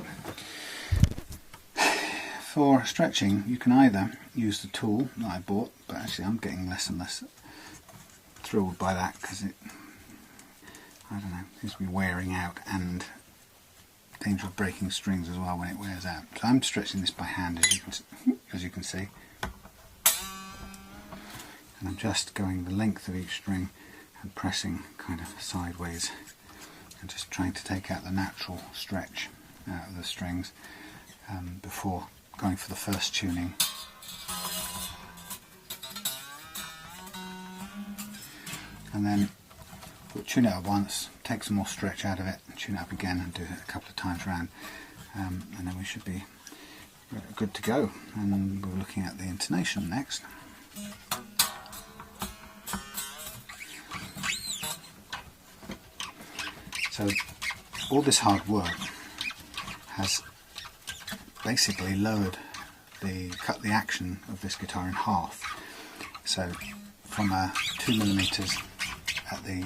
for stretching you can either use the tool that I bought, but actually I'm getting less and less thrilled by that, because it, I don't know, seems to be wearing out, and danger of breaking strings as well when it wears out. So I'm stretching this by hand, as you can see, and I'm just going the length of each string and pressing kind of sideways and just trying to take out the natural stretch out of the strings before going for the first tuning. And then we'll tune it up once, take some more stretch out of it, tune it up again and do it a couple of times round, and then we should be good to go. And we're looking at the intonation next. So all this hard work has basically cut the action of this guitar in half. So from 2mm at the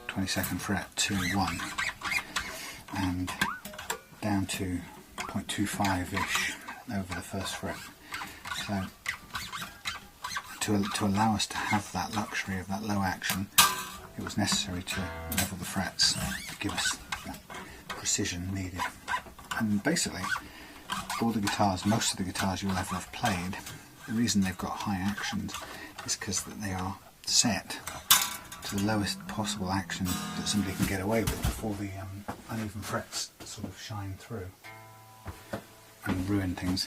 22nd fret to 1, and down to 0.25ish over the first fret. So to allow us to have that luxury of that low action, it was necessary to level the frets to give us that precision needed. And basically, all the guitars, most of the guitars you'll ever have played, the reason they've got high actions is because they are set to the lowest possible action that somebody can get away with before the uneven frets sort of shine through and ruin things.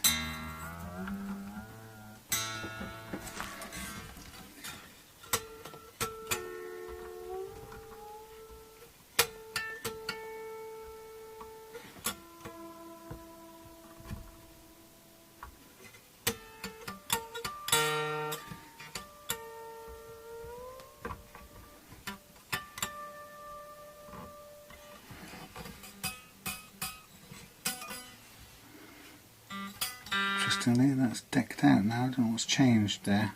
Interestingly, that's decked out now. I don't know what's changed there.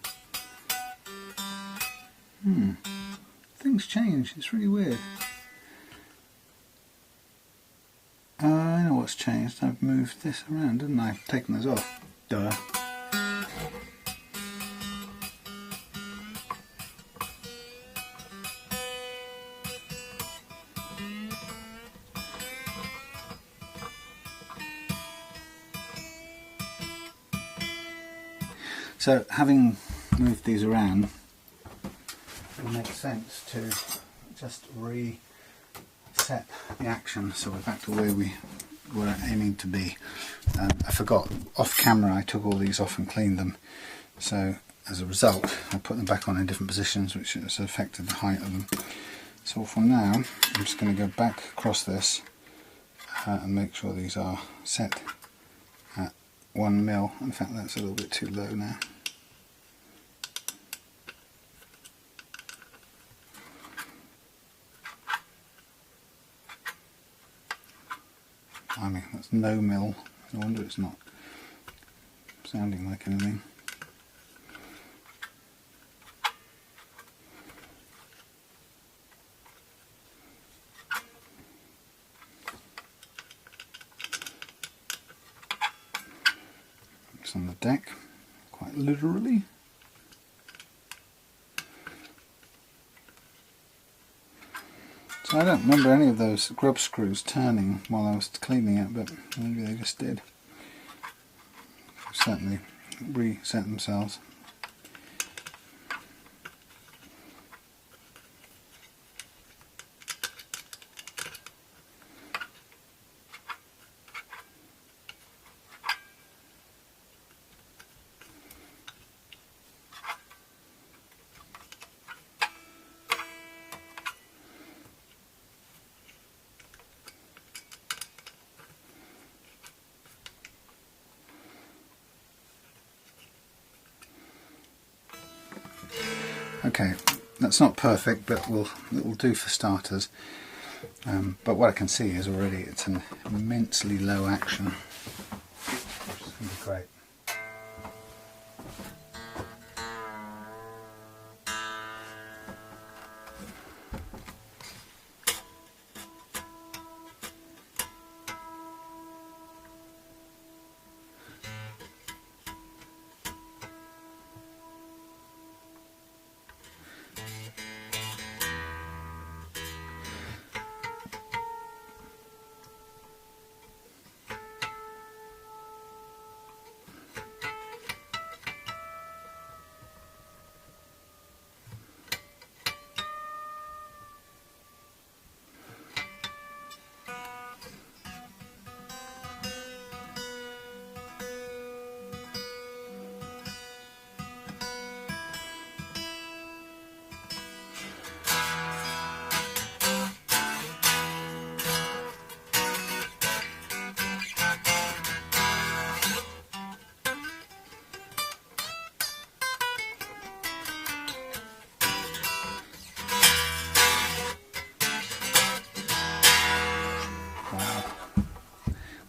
Things change. It's really weird. I know what's changed. I've moved this around, didn't I? I've taken this off. Duh. So, having moved these around, it makes sense to just reset the action so we're back to where we were aiming to be. I forgot, off camera I took all these off and cleaned them, so as a result I put them back on in different positions, which has affected the height of them. So for now I'm just going to go back across this and make sure these are set at 1 mil. In fact, that's a little bit too low now. I mean, that's no mil. No wonder it's not sounding like anything. It's on the deck, quite literally. So I don't remember any of those grub screws turning while I was cleaning it, but maybe they just did. Certainly reset themselves. Okay, that's not perfect, but it'll do for starters. But what I can see is already it's an immensely low action, which is going to be great.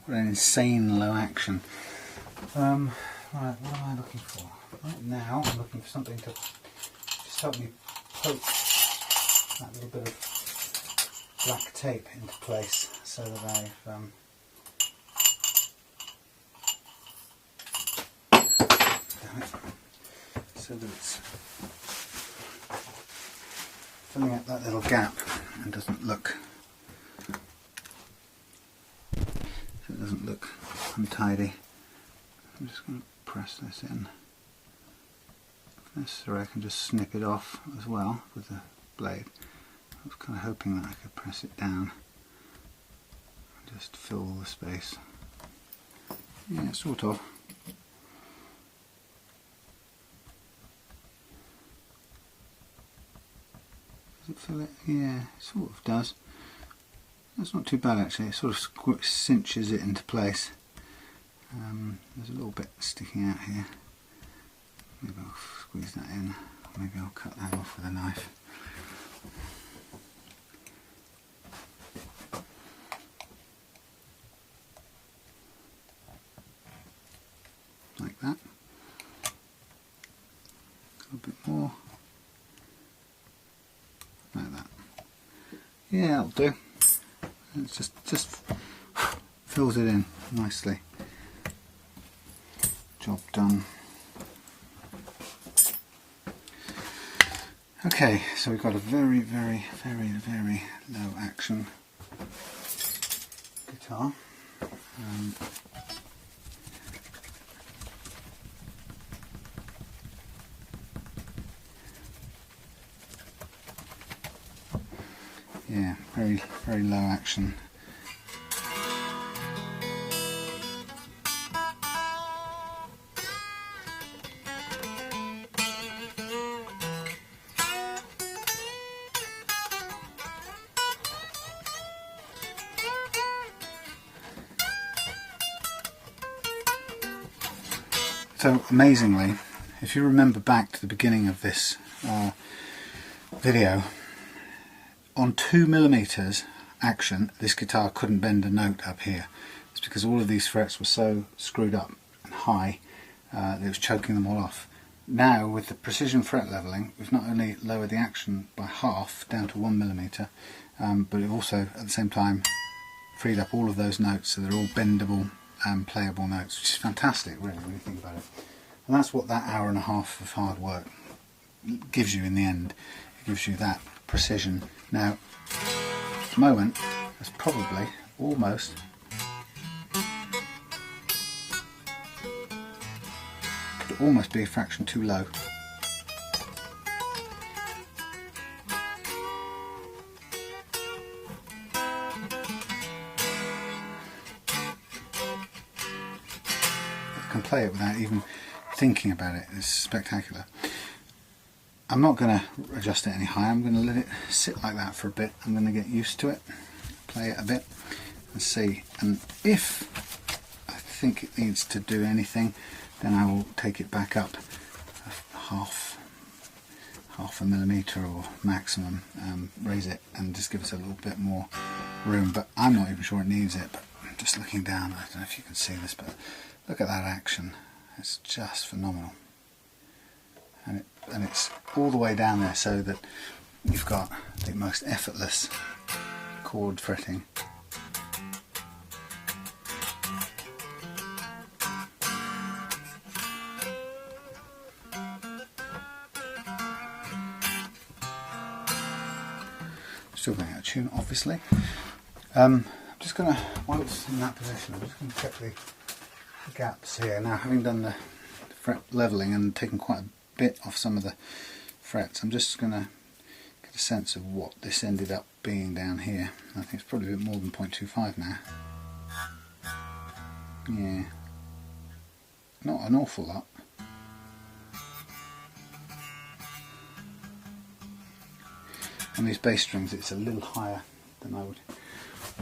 What an insane low action. Right, what am I looking for? Right now I'm looking for something to just help me poke that little bit of black tape into place so that I've so that it's filling up that little gap and doesn't look untidy. I'm just going to press this in. If necessary, I can just snip it off as well with the blade. I was kind of hoping that I could press it down and just fill all the space. Yeah, sort of. Does it fill it? Yeah, it sort of does. That's not too bad actually. It sort of cinches it into place. There's a little bit sticking out here. Maybe I'll squeeze that in. Maybe I'll cut that off with a knife. Like that. A little bit more. Like that. Yeah, that'll do. It's just fills it in nicely. Job done. Okay, so we've got a very low action guitar. Yeah, very low action. So amazingly, if you remember back to the beginning of this video, on 2mm action this guitar couldn't bend a note up here. It's because all of these frets were so screwed up and high that it was choking them all off. Now with the precision fret leveling, we've not only lowered the action by half down to 1mm, but we've also at the same time freed up all of those notes so they're all bendable and playable notes, which is fantastic really when you think about it. And that's what that hour and a half of hard work gives you in the end. It gives you that precision. Now at the moment that's probably almost could almost be a fraction too low. I can play it without even thinking about it. It's spectacular. I'm not going to adjust it any higher. I'm going to let it sit like that for a bit. I'm going to get used to it, play it a bit and see, and if I think it needs to do anything, then I will take it back up half a millimetre or maximum, raise it and just give us a little bit more room, but I'm not even sure it needs it. But I'm just looking down, I don't know if you can see this, but look at that action. It's just phenomenal, and it's all the way down there so that you've got the most effortless chord fretting. Still going out of tune, obviously. I'm just going to, once in that position, I'm just going to check the gaps here. Now, having done the fret leveling and taken quite a bit off some of the frets, I'm just going to get a sense of what this ended up being down here. I think it's probably a bit more than 0.25 now. Yeah, not an awful lot. On these bass strings it's a little higher than I would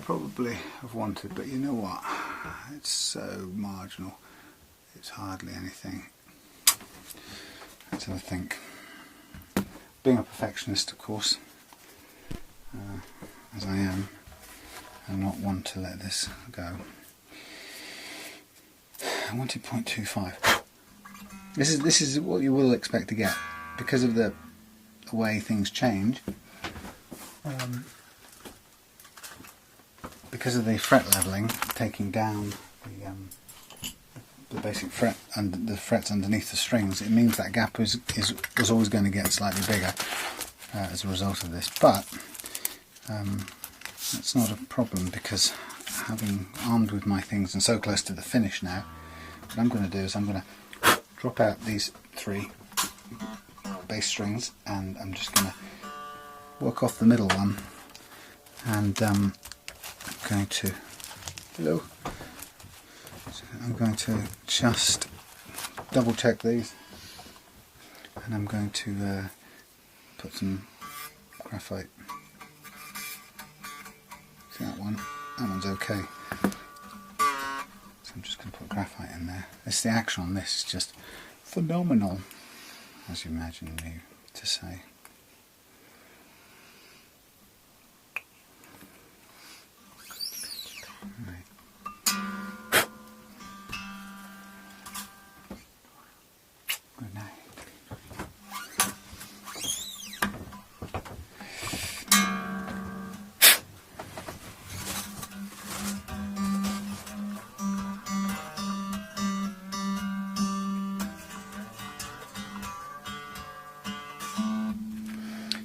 probably have wanted, but you know what, it's so marginal, it's hardly anything. Let's have a think. Being a perfectionist, of course, as I am, I'm not one to let this go. I wanted 0.25. This is what you will expect to get because of the way things change. Because of the fret leveling, taking down the basic fret and the frets underneath the strings, it means that gap was always going to get slightly bigger as a result of this. But that's not a problem, because having armed with my things and so close to the finish now, what I'm going to do is I'm going to drop out these 3 bass strings, and I'm just going to work off the middle one, and I'm going to just double check these, and I'm going to put some graphite. See that one? That one's okay. So I'm just going to put graphite in there. The action on this is just phenomenal, as you imagine me to say.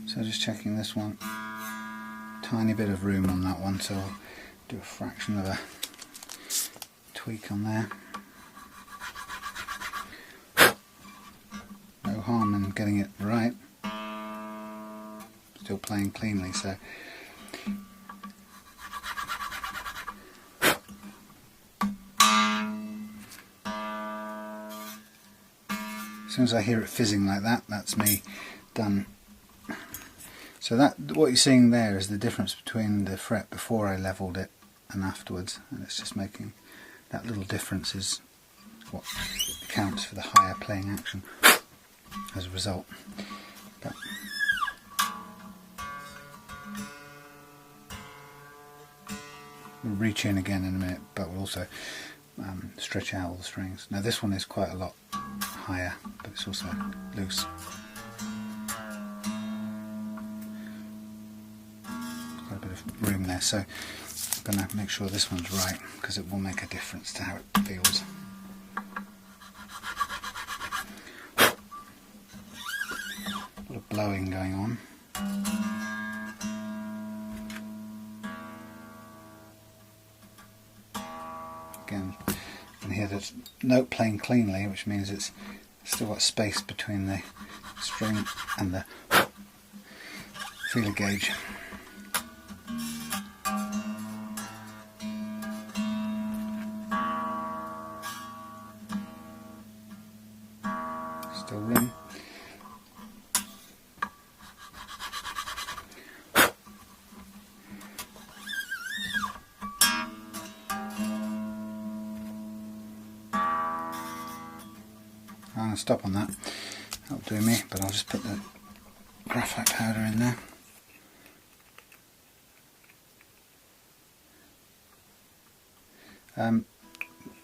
So just checking this one, tiny bit of room on that one, so I'll do a fraction of a tweak on there. No harm in getting it right, still playing cleanly, so as soon as I hear it fizzing like that, that's me done. So that, what you're seeing there is the difference between the fret before I levelled it and afterwards, and it's just making that little difference is what accounts for the higher playing action as a result. But we'll reach in again in a minute, but we'll also stretch out all the strings. Now this one is quite a lot higher, but it's also loose. Quite a bit of room there, so I'm going to make sure this one's right, because it will make a difference to how it feels. A lot of blowing going on. Again, you can hear the note playing cleanly, which means it's still got space between the string and the feeler gauge. Still room. I'm going to stop on that, that'll do me, but I'll just put the graphite powder in there.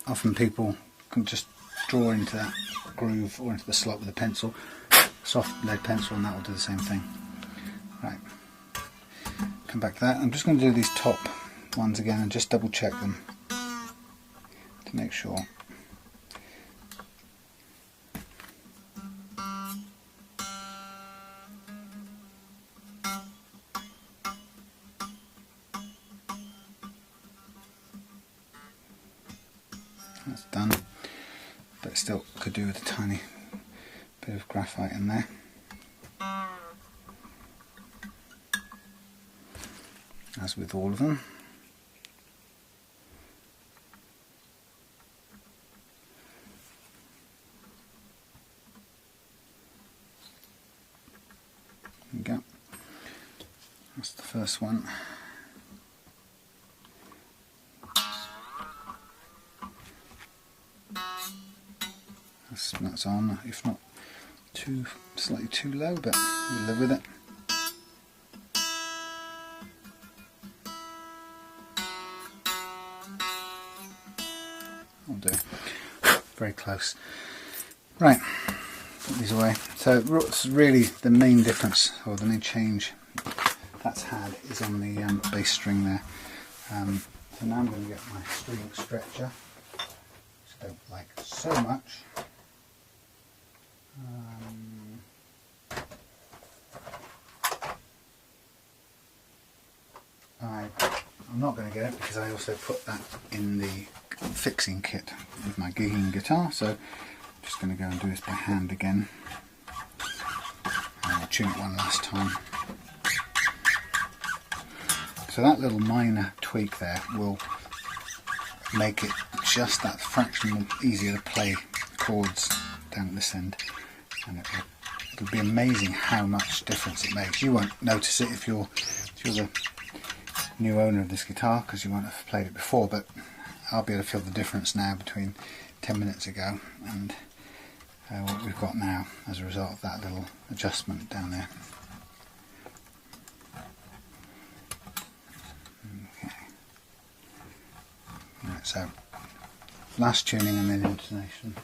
Often people can just draw into that groove or into the slot with a pencil, soft lead pencil, and that will do the same thing. Right, come back to that. I'm just going to do these top ones again and just double check them to make sure. That's done, but it still could do with a tiny bit of graphite in there. As with all of them. There we go. That's the first one. That's on, if not slightly too low, but we'll live with it. I'll do. Very close. Right, put these away. So what's really the main difference, or the main change that's had, is on the bass string there. So now I'm going to get my string stretcher, which I don't like so much. I'm not going to get it because I also put that in the fixing kit with my gigging guitar, so I'm just going to go and do this by hand again. I'll tune it one last time. So that little minor tweak there will make it just that fraction easier to play chords down at this end, and it'll be amazing how much difference it makes. You won't notice it if you're the new owner of this guitar, because you won't have played it before, but I'll be able to feel the difference now between 10 minutes ago and what we've got now as a result of that little adjustment down there. Okay. Right, so last tuning and then intonation.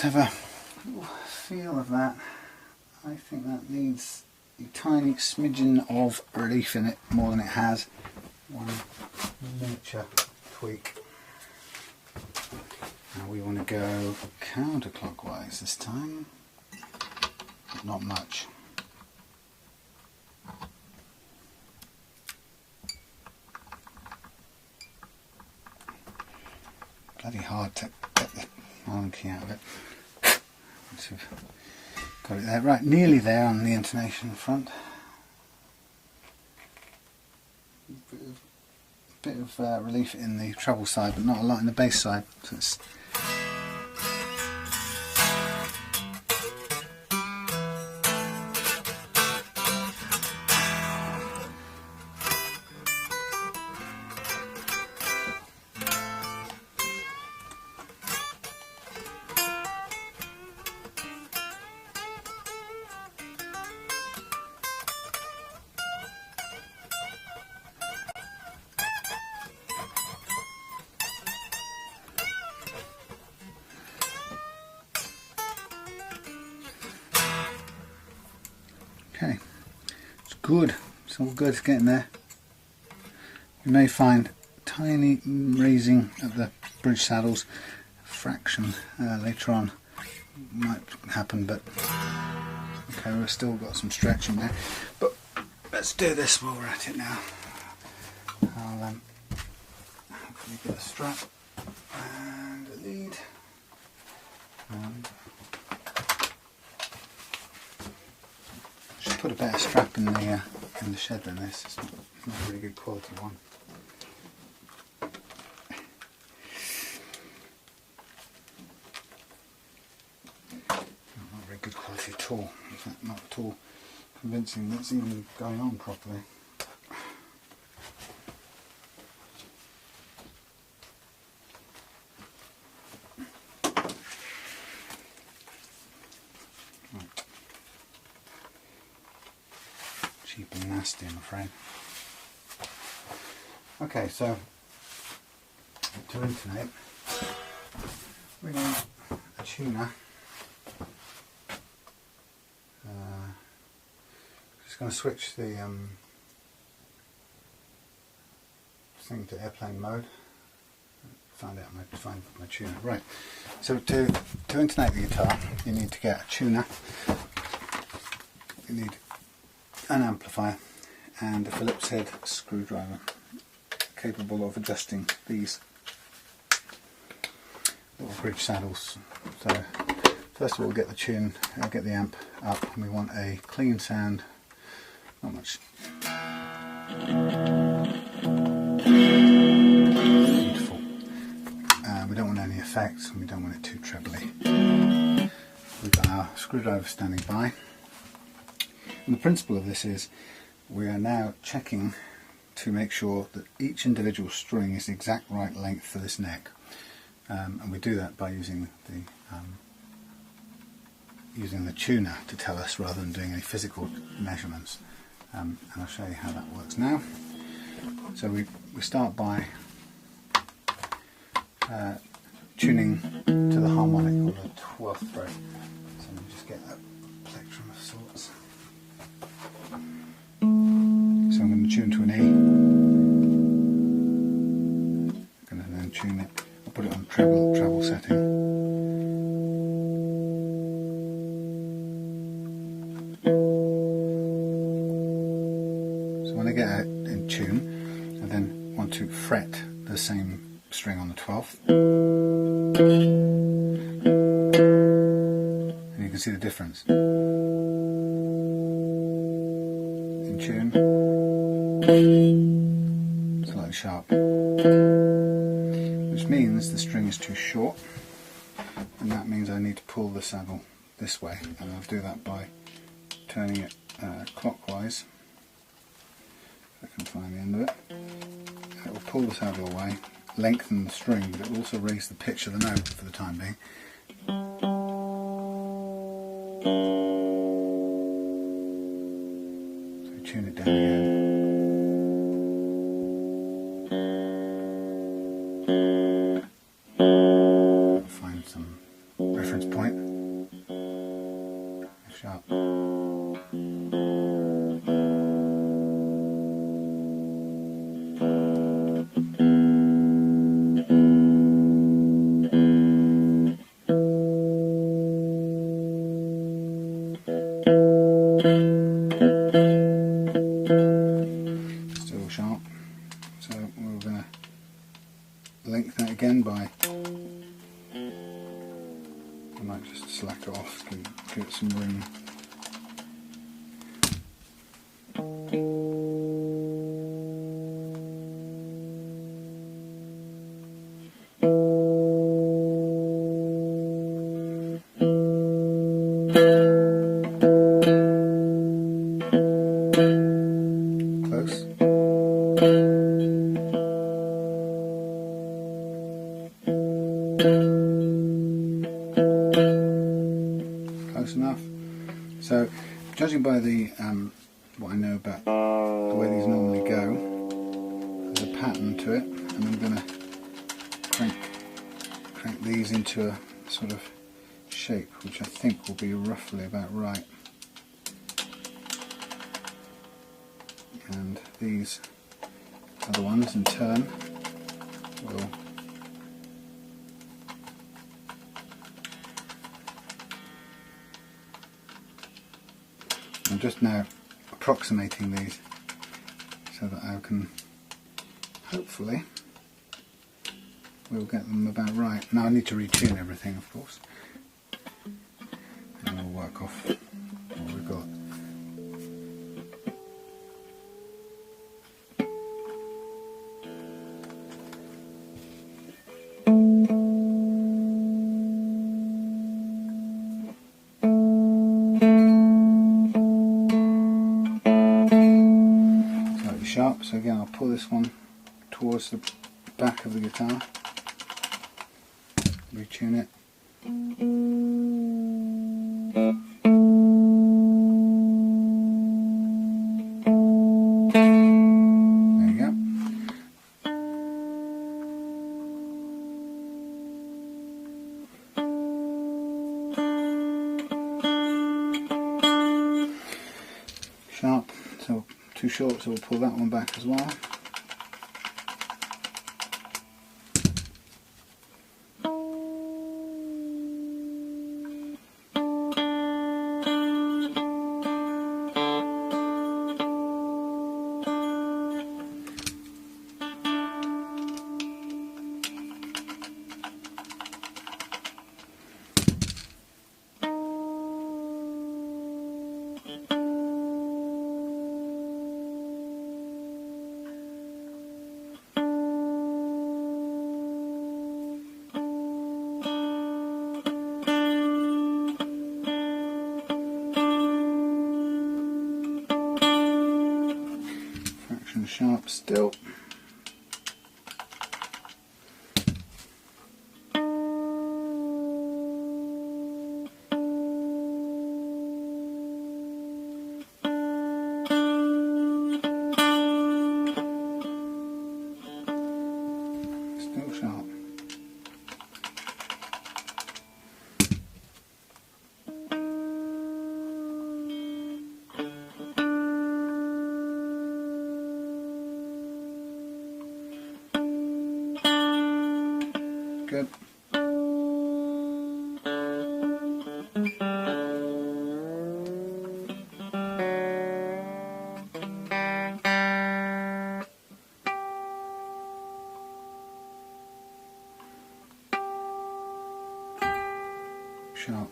Have a feel of that. I think that needs a tiny smidgen of relief in it, more than it has. One miniature tweak. Now we want to go counterclockwise this time, but not much. Bloody hard to get the Allen key out of it. Once we've got it there. Right, nearly there on the intonation front. Bit of relief in the treble side, but not a lot in the bass side. So it's okay, it's good, it's all good, it's getting there. You may find tiny raising of the bridge saddles, a fraction later on might happen, but okay, we've still got some stretching there. But let's do this while we're at it now. I'll hopefully get a strap and a lead. Should put a better strap in the shed than this. It's not a really good quality one. Not very good quality at all. In fact, not at all convincing that's even going on properly. Cheap and nasty, I'm afraid. Okay, so to intonate, we need a tuner. Just going to switch the thing to airplane mode. Find my tuner. Right. So to intonate the guitar, you need to get a tuner. You need an amplifier and a Phillips head screwdriver. capable of adjusting these little bridge saddles. So first of all, get the tune, get the amp up, and we want a clean sound, not much. Beautiful. We don't want any effects, and we don't want it too trebly. We've got our screwdriver standing by. And the principle of this is we are now checking to make sure that each individual string is the exact right length for this neck. And we do that by using the tuner to tell us rather than doing any physical measurements. And I'll show you how that works now. So we start by tuning to the harmonic on the 12th fret. So let me just get that plectrum of sorts. So I'm going to tune to an E. I'm going to then tune it. I'll put it on treble setting. So when I get it in tune, I then want to fret the same string on the 12th. And you can see the difference. In tune, slightly sharp, which means the string is too short, and that means I need to pull the saddle this way, and I'll do that by turning it clockwise. If I can find the end of it. It will pull the saddle away, lengthen the string, but it will also raise the pitch of the note for the time being. So tune it down again. Find some reference point. Sharp. Still sharp. So we're going to lengthen it again by, I might just slack it off, give it some room. Close. Close enough. So, judging by the what I know about the way these normally go, there's a pattern to it, and I'm going to crank these into a sort of shape, which I think will be roughly about right. And these other ones in turn will I'm just now approximating these so that I can hopefully we'll get them about right. Now I need to retune everything, of course, and we'll work off what we've got. Sharp, so again I'll pull this one towards the back of the guitar, retune it. There you go. Sharp, so too short, so we'll pull that one back as well. sharp still. Still sharp. Good. Sharp.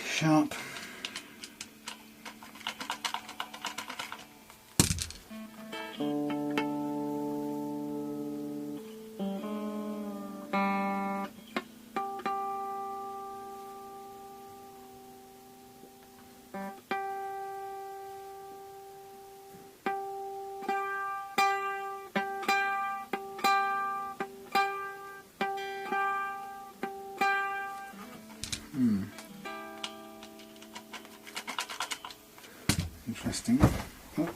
Sharp. Interesting. Oh.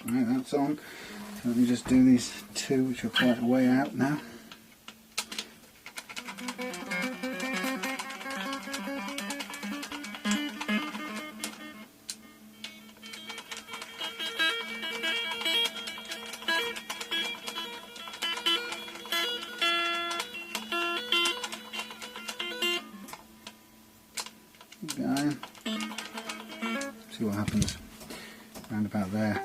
Right, that's on. So let me just do these two, which are quite a way out now. Going. See what happens round about there.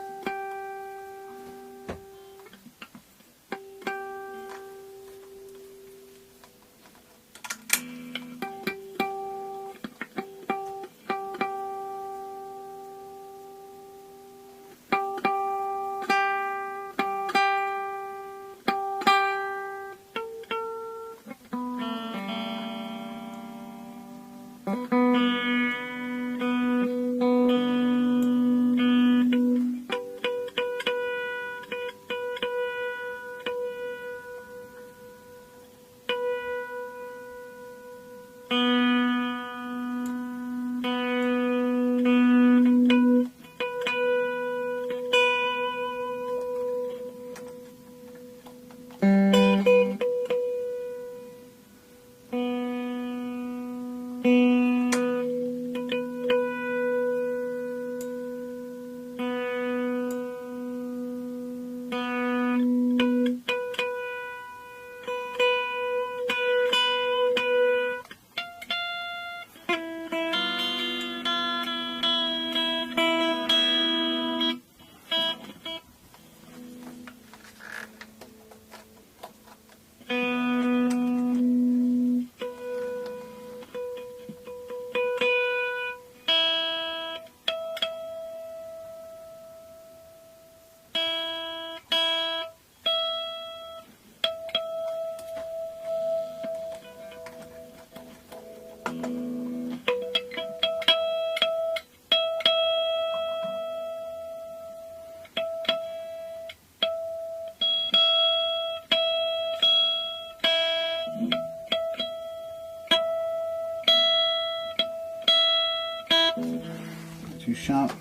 Too sharp,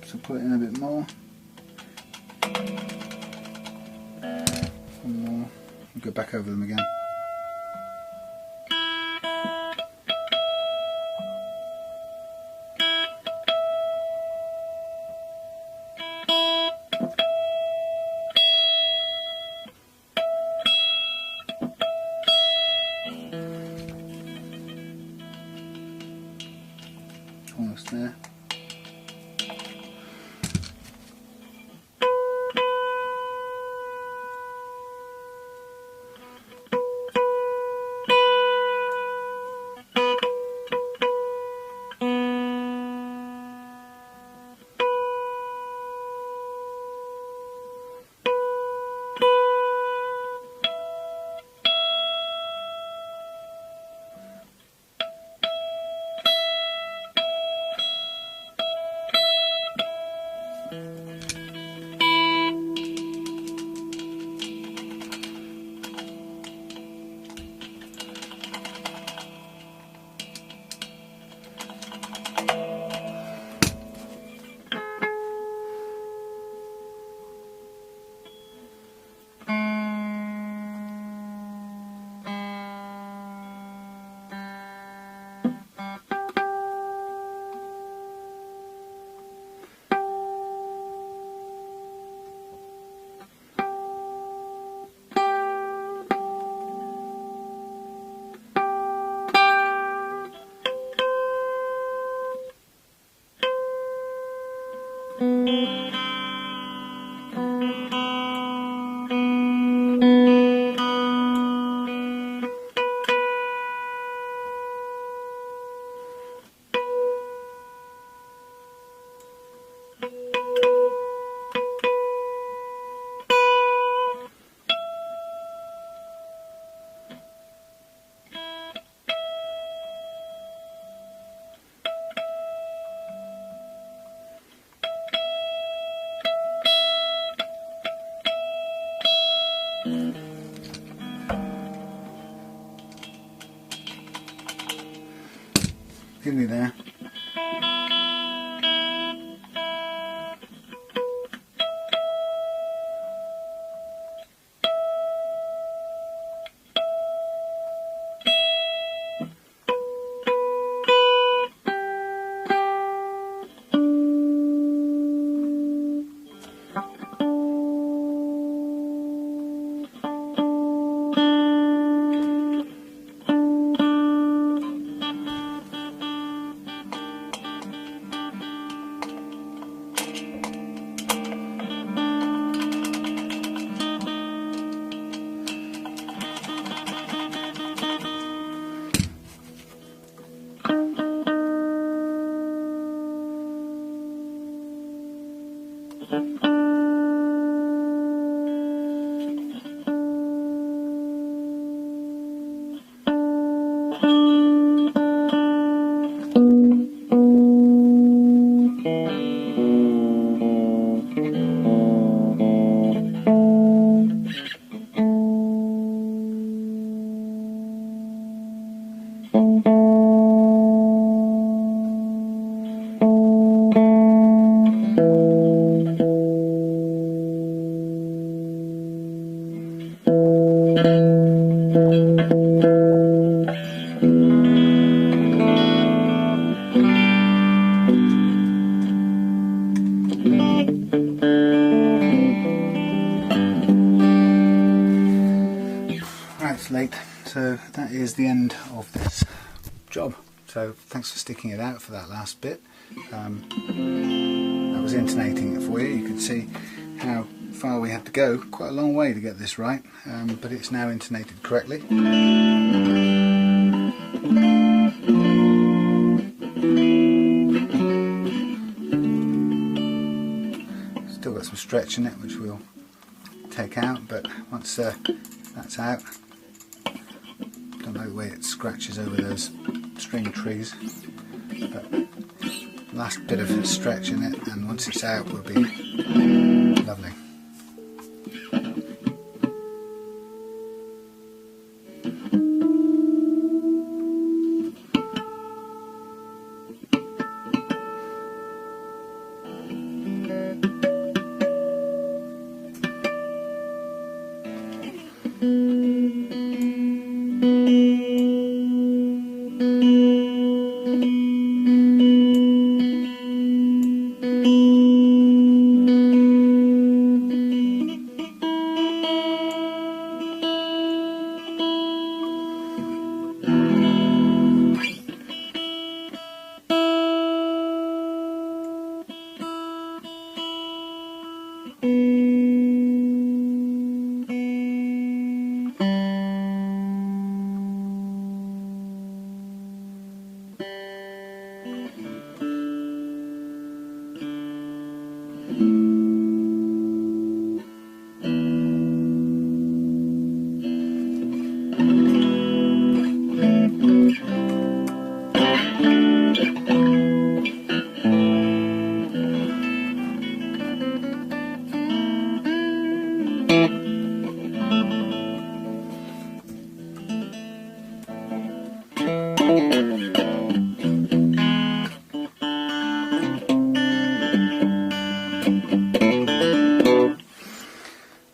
so So put it in a bit more. One more. I'll go back over them again. Almost there. Nearly there. It's late, so that is the end of this job. So thanks for sticking it out for that last bit. That was intonating it for you. You can see how far we had to go, quite a long way to get this right, but it's now intonated correctly. Still got some stretch in it which we'll take out, but once that's out, don't know the way it scratches over those string trees, but last bit of stretch in it, and once it's out will be lovely.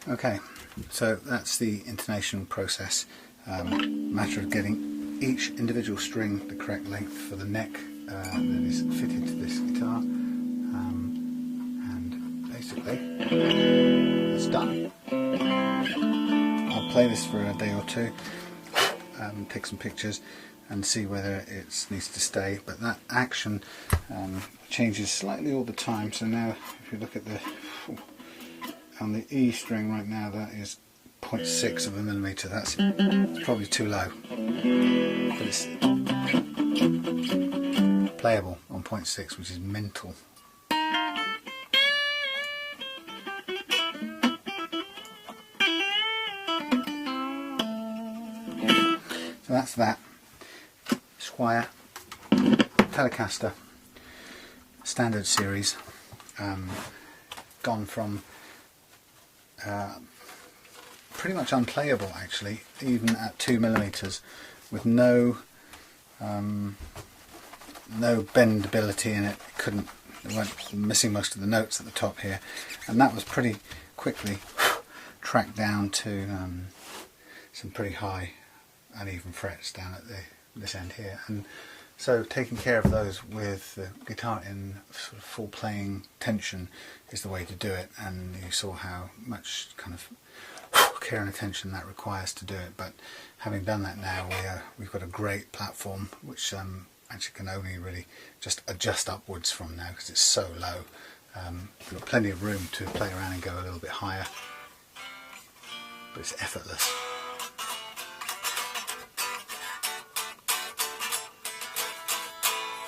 Okay, so that's the intonation process. Matter of getting each individual string the correct length for the neck that is fitted to this guitar, and basically it's done. I'll play this for a day or two, take some pictures and see whether it needs to stay, but that action changes slightly all the time. So now if you look at on the E string right now, that is 0.6 of a millimetre. That's probably too low, but it's playable on 0.6, which is mental. So that's that. Squier Telecaster Standard Series, gone from pretty much unplayable actually, even at 2mm, with no bendability in it. It went missing most of the notes at the top here, and that was pretty quickly tracked down to some pretty high uneven frets down at this end here, and so taking care of those with the guitar in sort of full playing tension is the way to do it, and you saw how much kind of care and attention that requires to do it. But having done that now, we've got a great platform which actually can only really just adjust upwards from now because it's so low. We've got plenty of room to play around and go a little bit higher, but it's effortless.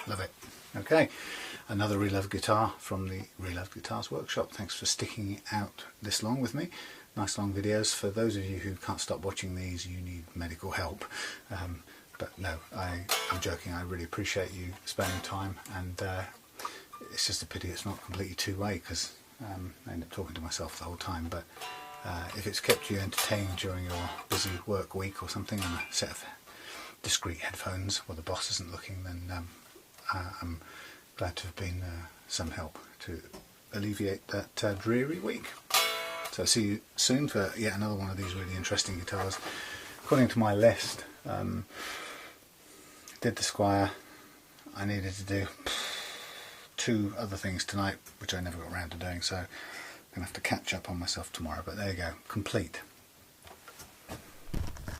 Love it. Okay, another Reloved guitar from the Reloved Guitars workshop. Thanks for sticking out this long with me. Nice long videos. For those of you who can't stop watching these, you need medical help. But no, I'm joking. I really appreciate you spending time, and it's just a pity it's not completely two-way, because I end up talking to myself the whole time. But if it's kept you entertained during your busy work week or something on a set of discreet headphones while the boss isn't looking, then I'm glad to have been some help to alleviate that dreary week. So I'll see you soon for yet another one of these really interesting guitars. According to my list, did the Squier. I needed to do 2 other things tonight, which I never got around to doing, so I'm going to have to catch up on myself tomorrow. But there you go, complete.